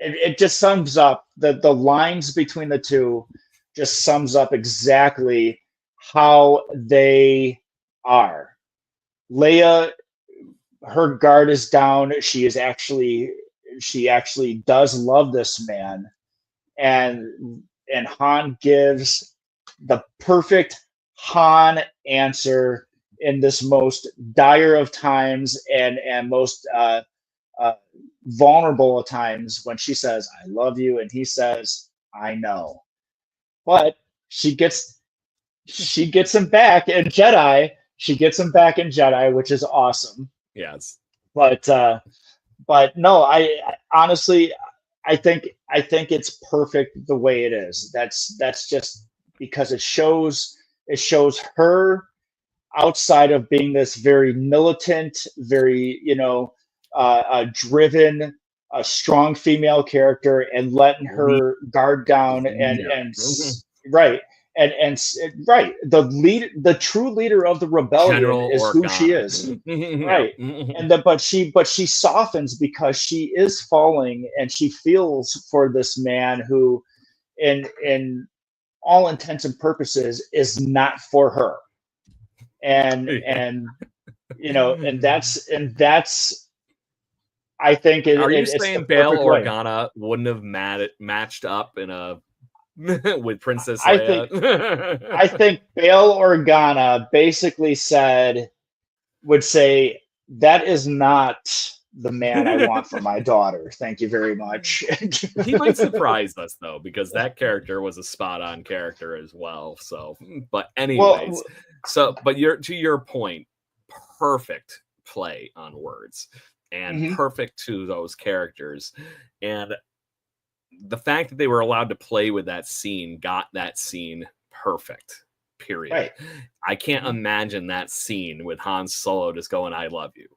It just sums up the lines between the two. Just sums up exactly how they are. Leia, her guard is down. She actually does love this man, and Han gives the perfect Han answer in this most dire of times and most vulnerable of times, when she says, "I love you," and he says, "I know." But she gets him back in Jedi. She gets him back in Jedi, which is awesome. Yes. But no, I honestly, I think it's perfect the way it is. That's just because it shows her outside of being this very militant, very driven, a strong female character, and letting her guard down and right. And right, the true leader of the rebellion General is Organa. who she is, right? And but she softens because she is falling, and she feels for this man who, in all intents and purposes, is not for her. And you know, and that's I think Are you it's saying the Bail perfect way. Organa wouldn't have matched up in a with Princess I Leia? think Bail Organa basically would say that is not the man I want for my daughter. Thank you very much. He might surprise us though, because that character was a spot-on character as well. So, but anyways, Well, but to your point, perfect play on words and mhm. perfect to those characters, and the fact that they were allowed to play with that scene got that scene perfect. Period. Right. I can't imagine that scene with Han Solo just going, "I love you."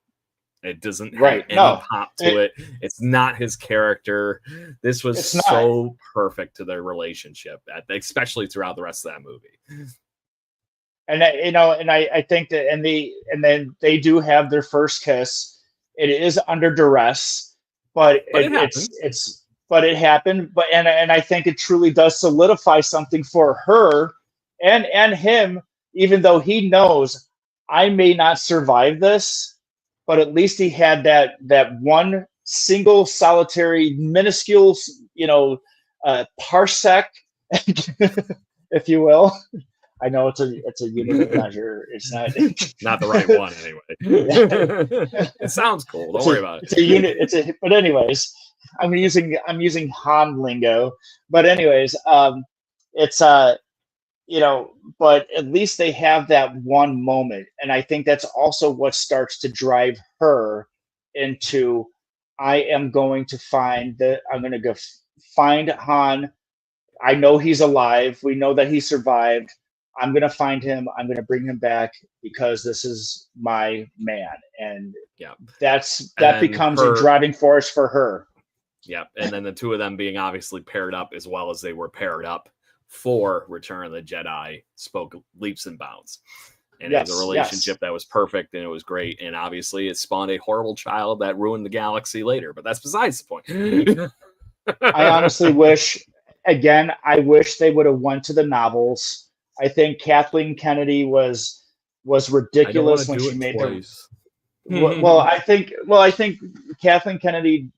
It doesn't have Right. any No, pop to it. It's not his character. This was it's not. so perfect to their relationship, especially throughout the rest of that movie. And I think that, and then they do have their first kiss. It is under duress, but But it happens. but it happened. But and I think it truly does solidify something for her and him, even though he knows I may not survive this, but at least he had that one single solitary minuscule, parsec, if you will. I know it's a unit of measure. It's not Not the right one anyway. It sounds cool. Don't worry about it. It's a unit. But anyways, I'm using Han lingo. But anyways, it's but at least they have that one moment, and I think that's also what starts to drive her into I'm going to go find Han. I know he's alive. We know that he survived. I'm going to find him. I'm going to bring him back because this is my man. And yeah, that becomes a driving force for her. Yeah. And then the two of them being obviously paired up as well as they were paired up for Return of the Jedi spoke leaps and bounds. And it was a relationship that was perfect and it was great. And obviously it spawned a horrible child that ruined the galaxy later, but that's besides the point. I honestly wish they would have went to the novels. I think Kathleen Kennedy was ridiculous when she made twice. Well, I think Kathleen Kennedy,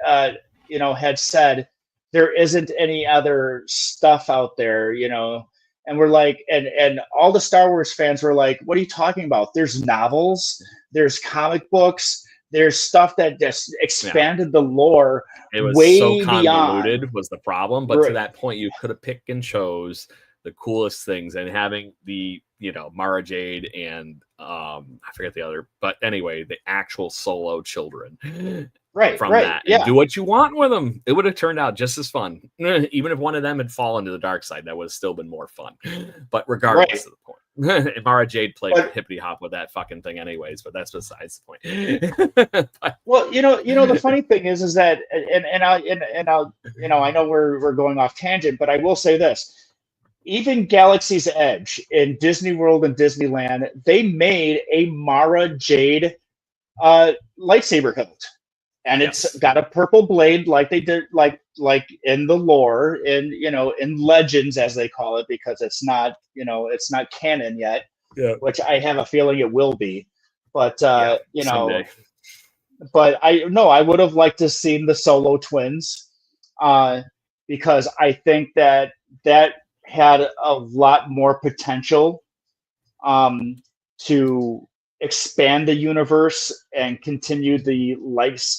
had said there isn't any other stuff out there, and we're like, and all the Star Wars fans were like, what are you talking about? There's novels, there's comic books, there's stuff that just expanded the lore. It was way so convoluted beyond. Was the problem, but to that point, you could have picked and chose the coolest things, and having the Mara Jade and I forget the other, but anyway, the actual Solo children, from that, and do what you want with them. It would have turned out just as fun, even if one of them had fallen to the dark side. That would have still been more fun. But regardless of the point, Mara Jade played hippity hop with that fucking thing, anyways. But that's besides the point. Well, the funny thing is that, and I'll, I know we're going off tangent, but I will say this. Even Galaxy's Edge in Disney World and Disneyland, they made a Mara Jade lightsaber hilt, and it's got a purple blade like they did, like in the lore, in Legends as they call it, because it's not canon yet. Yeah. Which I have a feeling it will be, but someday. But I would have liked to seen the Solo twins, because I think that had a lot more potential to expand the universe and continue the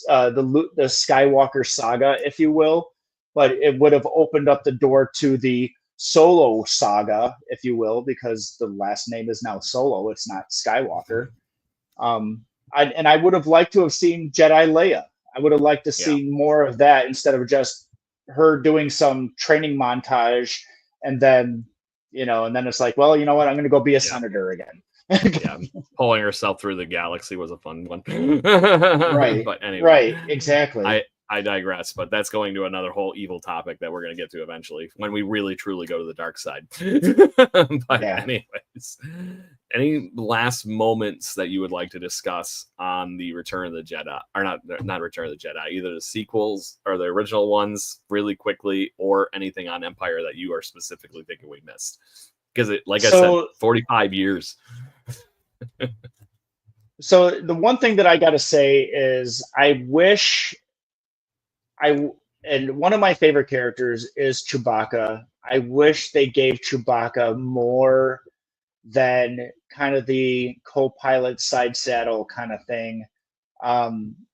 Skywalker saga, if you will. But it would have opened up the door to the Solo saga, if you will, because the last name is now Solo. It's not Skywalker. I would have liked to have seen Jedi Leia. I would have liked to see more of that instead of just her doing some training montage. And then, it's like, well, you know what? I'm going to go be a senator again. Pulling herself through the galaxy was a fun one. Right. But anyway. Right, exactly. I digress, but that's going to another whole evil topic that we're going to get to eventually when we really, truly go to the dark side. But anyways, any last moments that you would like to discuss on the Return of the Jedi, or not Return of the Jedi, either the sequels or the original ones really quickly, or anything on Empire that you are specifically thinking we missed? Because I said, 45 years. So the one thing that I got to say is I wish and one of my favorite characters is Chewbacca. I wish they gave Chewbacca more than kind of the co-pilot side saddle kind of thing.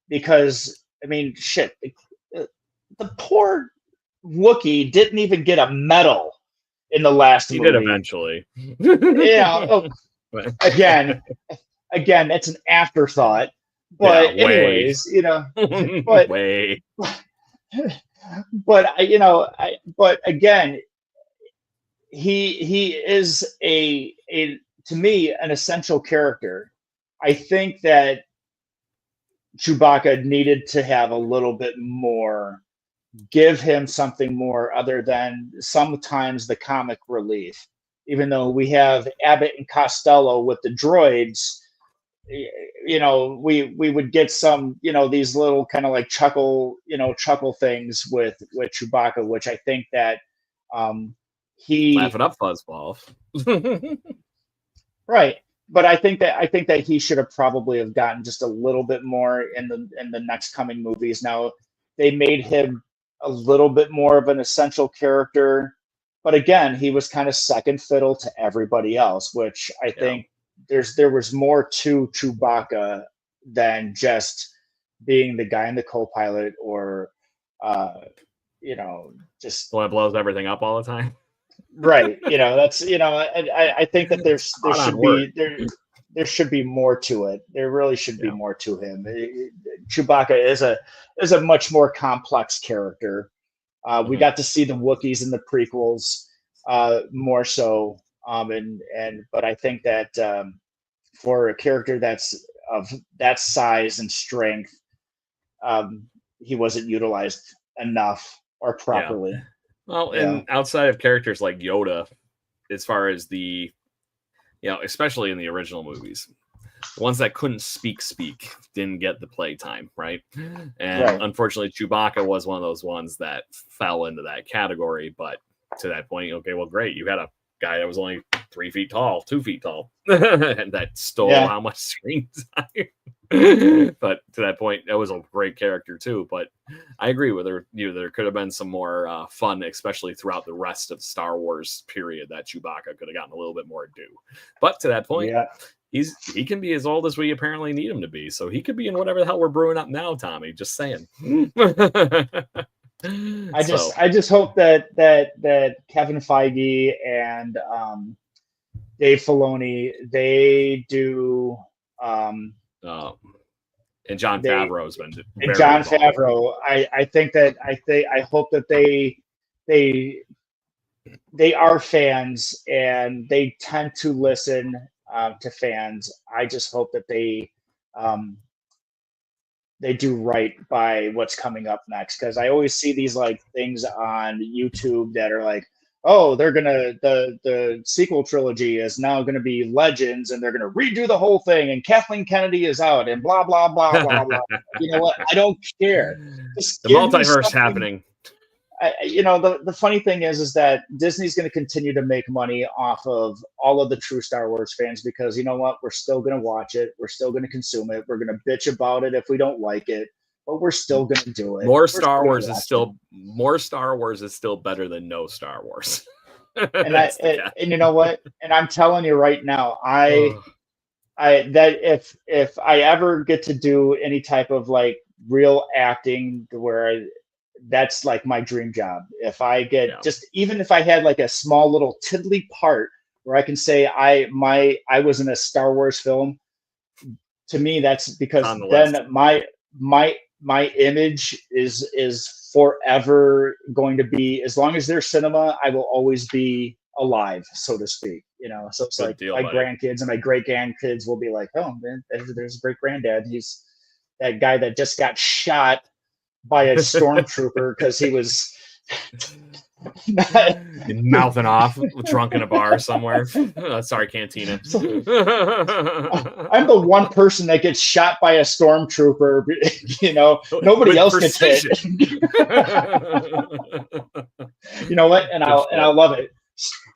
Because I mean, shit, the poor Wookiee didn't even get a medal in the last He movie. did eventually. Yeah. Oh, again, it's an afterthought. But Yeah, anyways, but way. but but again, he is a to me an essential character. I think that Chewbacca needed to have a little bit more, give him something more other than sometimes the comic relief. Even though we have Abbott and Costello with the droids, we would get some, these little kind of like chuckle things with Chewbacca, which I think that he Laugh it up, Fuzzball. right. But I think that he should have probably have gotten just a little bit more in the next coming movies. Now they made him a little bit more of an essential character, but again, he was kind of second fiddle to everybody else, which I think there was more to Chewbacca than just being the guy in the co-pilot or just the one that blows everything up all the time. Right. That's I think that there should be more to it. There really should be more to him. Chewbacca is a much more complex character. We got to see the Wookiees in the prequels more so, but I think that for a character that's of that size and strength, he wasn't utilized enough or properly. Yeah. Well, and outside of characters like Yoda, as far as especially in the original movies, the ones that couldn't speak didn't get the playtime, right? And unfortunately, Chewbacca was one of those ones that fell into that category. But to that point, okay, well, great. You had a guy that was only 3 feet tall, 2 feet tall, and that stole how much screen time. But to that point, that was a great character too. But I agree with her. There could have been some more fun, especially throughout the rest of Star Wars period, that Chewbacca could have gotten a little bit more due. But to that point, he can be as old as we apparently need him to be. So he could be in whatever the hell we're brewing up now, Tommy. Just saying. I just hope that Kevin Feige and Dave Filoni, they do. And Jon Favreau has been. And Jon Favreau, I hope that they are fans and they tend to listen to fans. I just hope that they do right by what's coming up next, because I always see these like things on YouTube that are like, oh, they're gonna the sequel trilogy is now gonna be Legends, and they're gonna redo the whole thing, and Kathleen Kennedy is out, and blah blah blah blah blah. You know what? I don't care. The multiverse happening. The funny thing is that Disney's going to continue to make money off of all of the true Star Wars fans, because you know what? We're still going to watch it. We're still going to consume it. We're going to bitch about it if we don't like it, but we're still going to do it. More Star Wars is still better than no Star Wars. And you know what? And I'm telling you right now, if I ever get to do any type of like real acting where that's like my dream job. If I get even if I had like a small little tiddly part where I can say I was in a Star Wars film, to me that's because then my image is forever going to be, as long as there's cinema, I will always be alive, so to speak. So it's like my grandkids and my great grandkids will be like, oh man, there's a great granddad. He's that guy that just got shot by a stormtrooper because he was mouthing off drunk in a bar somewhere. Sorry, Cantina. I'm the one person that gets shot by a stormtrooper. Nobody else gets hit. You know what? And I'll love it.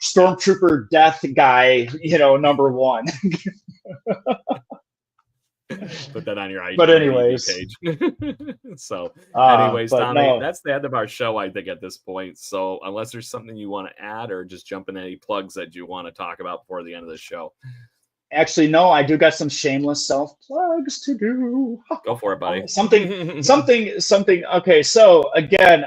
Stormtrooper death guy. Number one. Put that on your But IMDb anyways. page. So, anyways, but Tommy, no. that's the end of our show, I think, at this point. So, unless there's something you want to add or just jump in any plugs that you want to talk about before the end of the show. Actually, no, I do got some shameless self plugs to do. Go for it, buddy. something. Okay, so again,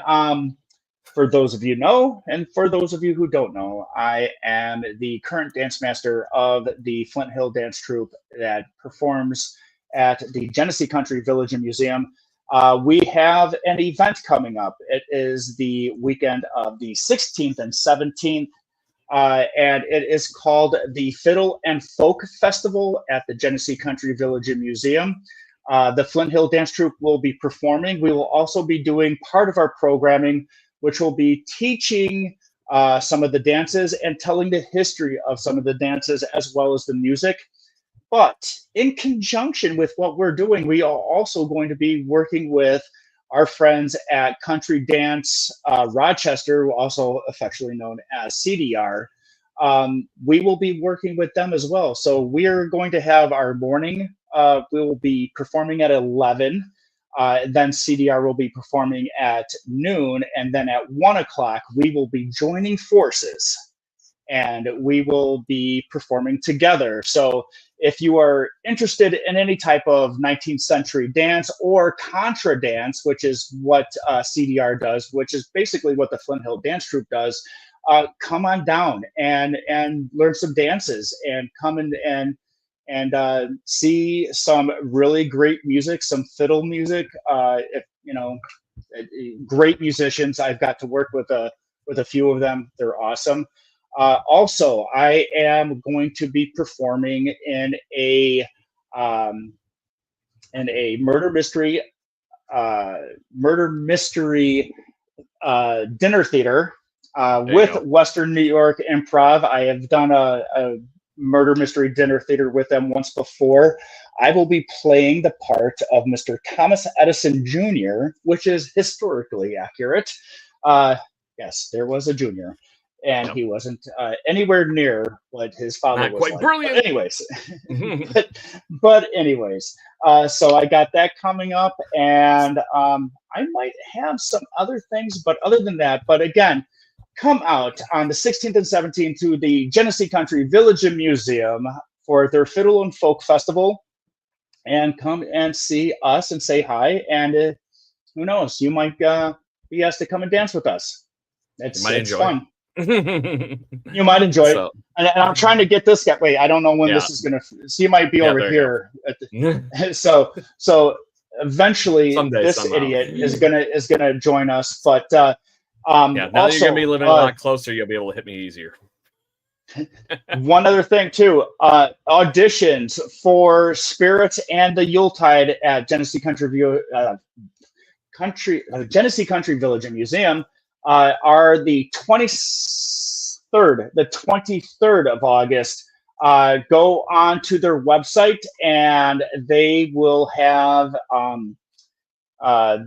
for those of you know, and for those of you who don't know, I am the current dance master of the Flint Hill Dance Troupe that performs at the Genesee Country Village and Museum. We have an event coming up. It is the weekend of the 16th and 17th. And it is called the Fiddle and Folk Festival at the Genesee Country Village and Museum. The Flint Hill Dance Troupe will be performing. We will also be doing part of our programming, which will be teaching some of the dances and telling the history of some of the dances as well as the music. But in conjunction with what we're doing, we are also going to be working with our friends at Country Dance Rochester, also affectionately known as CDR. We will be working with them as well. So we're going to have our morning. We will be performing at 11. Then CDR will be performing at noon. And then at 1 o'clock, we will be joining forces. And we will be performing together. So if you are interested in any type of 19th century dance or contra dance, which is what CDR does, which is basically what the Flint Hill Dance Troupe does, come on down and learn some dances and come and see some really great music, some fiddle music. If you know, great musicians. I've got to work with a few of them. They're awesome. Also, I am going to be performing in a murder mystery dinner theater with Western New York Improv. I have done a murder mystery dinner theater with them once before. I will be playing the part of Mr. Thomas Edison Jr., which is historically accurate. Yes, there was a junior. And he wasn't anywhere near what his father Not was quite like. brilliant. But anyways, so I got that coming up, and I might have some other things. But other than that, but again, come out on the 16th and 17th to the Genesee Country Village and Museum for their Fiddle and Folk Festival, and come and see us and say hi. And who knows, you might be asked to come and dance with us. It's fun. You might enjoy it. And I'm trying to get this guy. Wait, I don't know when this is gonna. So you might be over here. So eventually, somehow. Idiot is gonna join us. But now also, you're gonna be living a lot closer. You'll be able to hit me easier. One other thing too, auditions for Spirits and the Yuletide at Genesee Genesee Country Village and Museum are the 23rd of August. Go on to their website and they will have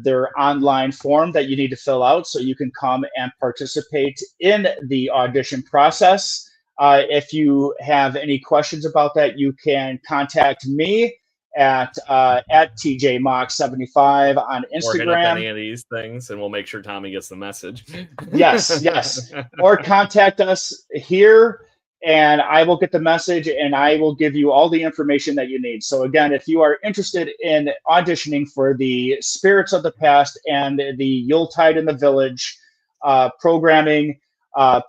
their online form that you need to fill out so you can come and participate in the audition process. If you have any questions about that, you can contact me at TJMock75 on Instagram. Or hit up any of these things, and we'll make sure Tommy gets the message. Yes. Or contact us here, and I will get the message, and I will give you all the information that you need. So again, if you are interested in auditioning for the Spirits of the Past and the Yuletide in the Village programming,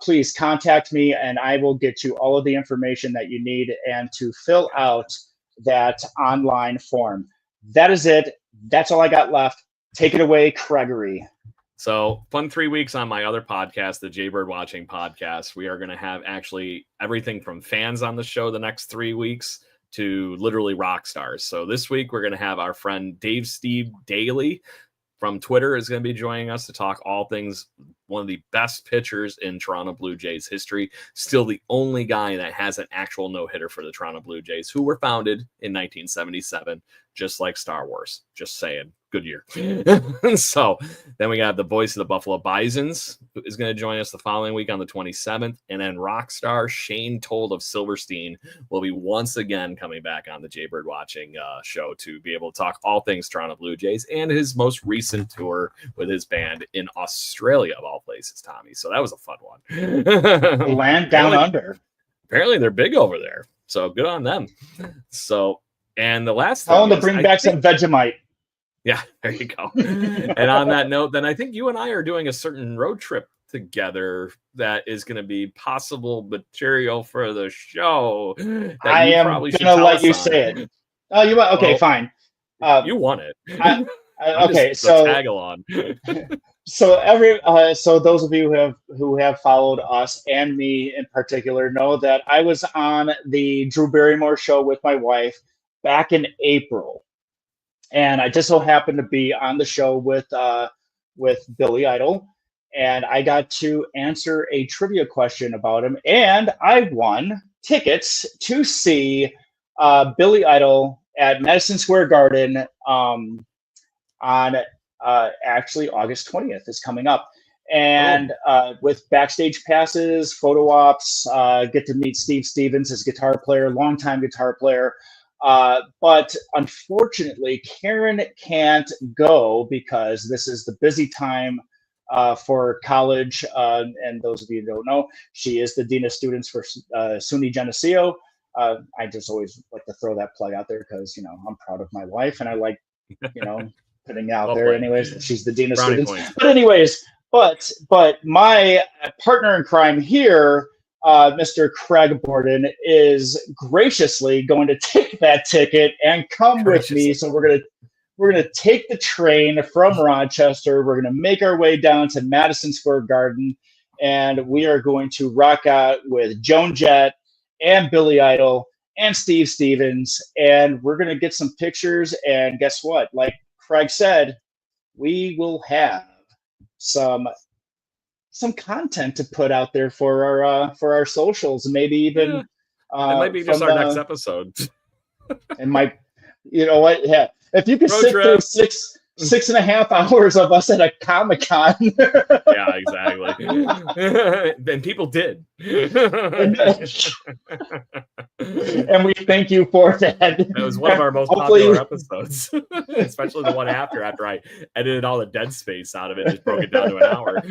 please contact me, and I will get you all of the information that you need and to fill out that online form. That is it. That's all I got left. Take it away, Gregory. So, fun 3 weeks on my other podcast, the Jaybird Watching Podcast. We are going to have actually everything from fans on the show the next 3 weeks to literally rock stars. So this week we're going to have our friend Dave Steve Daly from Twitter is going to be joining us to talk all things. One of the best pitchers in Toronto Blue Jays history. Still the only guy that has an actual no-hitter for the Toronto Blue Jays, who were founded in 1977. just like Star Wars. Just saying. Good year. So then we got the voice of the Buffalo Bisons who is going to join us the following week on the 27th. And then rock star Shane Told of Silverstein will be once again coming back on the Jaybird Watching show to be able to talk all things Toronto Blue Jays and his most recent tour with his band in Australia, of all places, Tommy. So that was a fun one. Land down under. Apparently they're big over there. So good on them. So, and the last Tell thing them to bring back some Vegemite. Yeah, there you go. And on that note, then I think you and I are doing a certain road trip together that is going to be possible material for the show. I am going to let you say it. Oh, you want? Okay, fine. You want it. Okay, so tag along. So those of you who have followed us and me in particular know that I was on the Drew Barrymore show with my wife back in April. And I just so happened to be on the show with Billy Idol, and I got to answer a trivia question about him, and I won tickets to see Billy Idol at Madison Square Garden on actually August 20th is coming up, and with backstage passes, photo ops, get to meet Steve Stevens, his guitar player, longtime guitar player. But unfortunately, Karen can't go because this is the busy time for college. And those of you who don't know, she is the Dean of Students for SUNY Geneseo. I just always like to throw that plug out there because, I'm proud of my wife and I like, putting out there anyways that she's the Dean of Students. But anyways, but my partner in crime here, Mr. Craig Borden, is graciously going to take that ticket and come with me. So we're gonna take the train from Rochester. We're gonna make our way down to Madison Square Garden, and we are going to rock out with Joan Jett and Billy Idol and Steve Stevens, and we're gonna get some pictures. And guess what? Like Craig said, we will have some content to put out there for our socials, maybe even it might be just our next episode. And might, you know what? Yeah, if you could sit through 6.5 hours of us at a Comic-Con. Yeah, exactly. And people did. And we thank you for that. That was one of our most popular episodes, especially the one after I edited all the dead space out of it and just broke it down to an hour.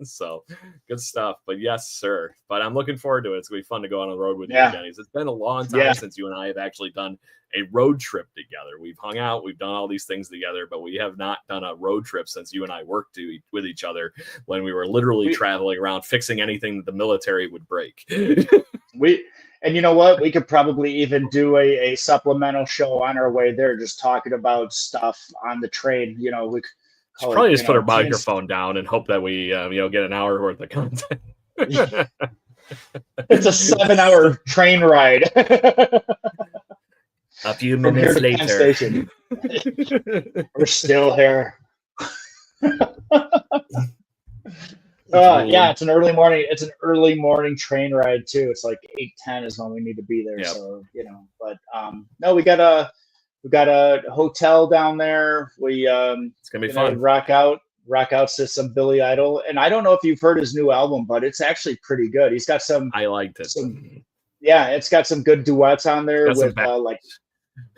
So good stuff. But yes, sir. But I'm looking forward to it. It's going to be fun to go on the road with you, Jenny's. It's been a long time since you and I have actually done a road trip together. We've hung out, we've done all these things together, but we have not done a road trip since you and I worked with each other when we were literally traveling around fixing anything that the military would break. And you know what? We could probably even do a supplemental show on our way there, just talking about stuff on the train. We could probably just put our microphone down and hope that we get an hour worth of content. It's a 7-hour train ride. A few minutes later, we're still here. Yeah, it's an early morning. It's an early morning train ride too. It's like 8:10 is when we need to be there. Yep. So but no, we got a hotel down there. It's gonna be fun. Rock out to some Billy Idol, and I don't know if you've heard his new album, but it's actually pretty good. He's got some. I liked it. It's got some good duets on there with like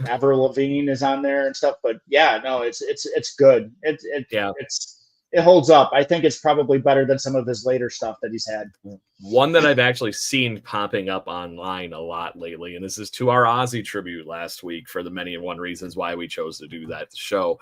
Avril Lavigne is on there and stuff. But yeah, no, it's good. It holds up. I think it's probably better than some of his later stuff that he's had. One that I've actually seen popping up online a lot lately, and this is to our Ozzy tribute last week for the many and one reasons why we chose to do that show.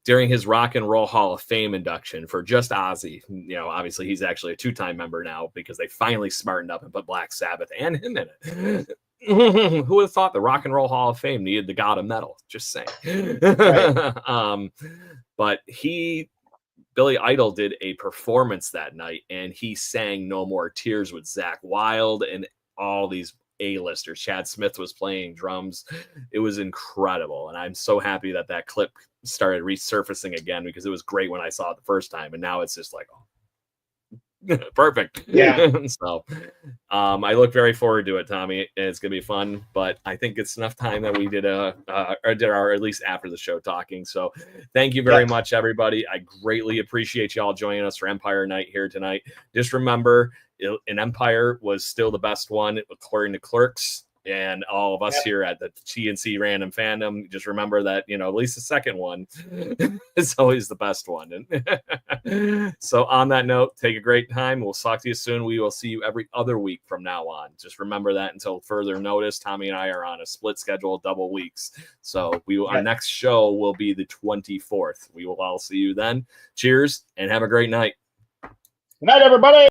During his Rock and Roll Hall of Fame induction for just Ozzy, obviously he's actually a 2-time member now because they finally smartened up and put Black Sabbath and him in it. Who would have thought the Rock and Roll Hall of Fame needed the god of metal? Just saying. Right. But Billy Idol did a performance that night, and he sang No More Tears with Zakk Wylde and all these A-listers. Chad Smith was playing drums. It was incredible, and I'm so happy that clip started resurfacing again because it was great when I saw it the first time, and now it's just like, Perfect. Yeah. So I look very forward to it, Tommy. It's gonna be fun, but I think it's enough time that we did or at least after the show talking. So thank you very much, everybody. I greatly appreciate y'all joining us for Empire Night here tonight. Just remember, an Empire was still the best one according to Clerks and all of us here at the T&C Random Fandom. Just remember that, you know, at least the second one is always the best one. And so on that note, take a great time. We'll talk to you soon. We will see you every other week from now on. Just remember that until further notice. Tommy and I are on a split schedule, double weeks. So our next show will be the 24th. We will all see you then. Cheers and have a great night. Good night, everybody.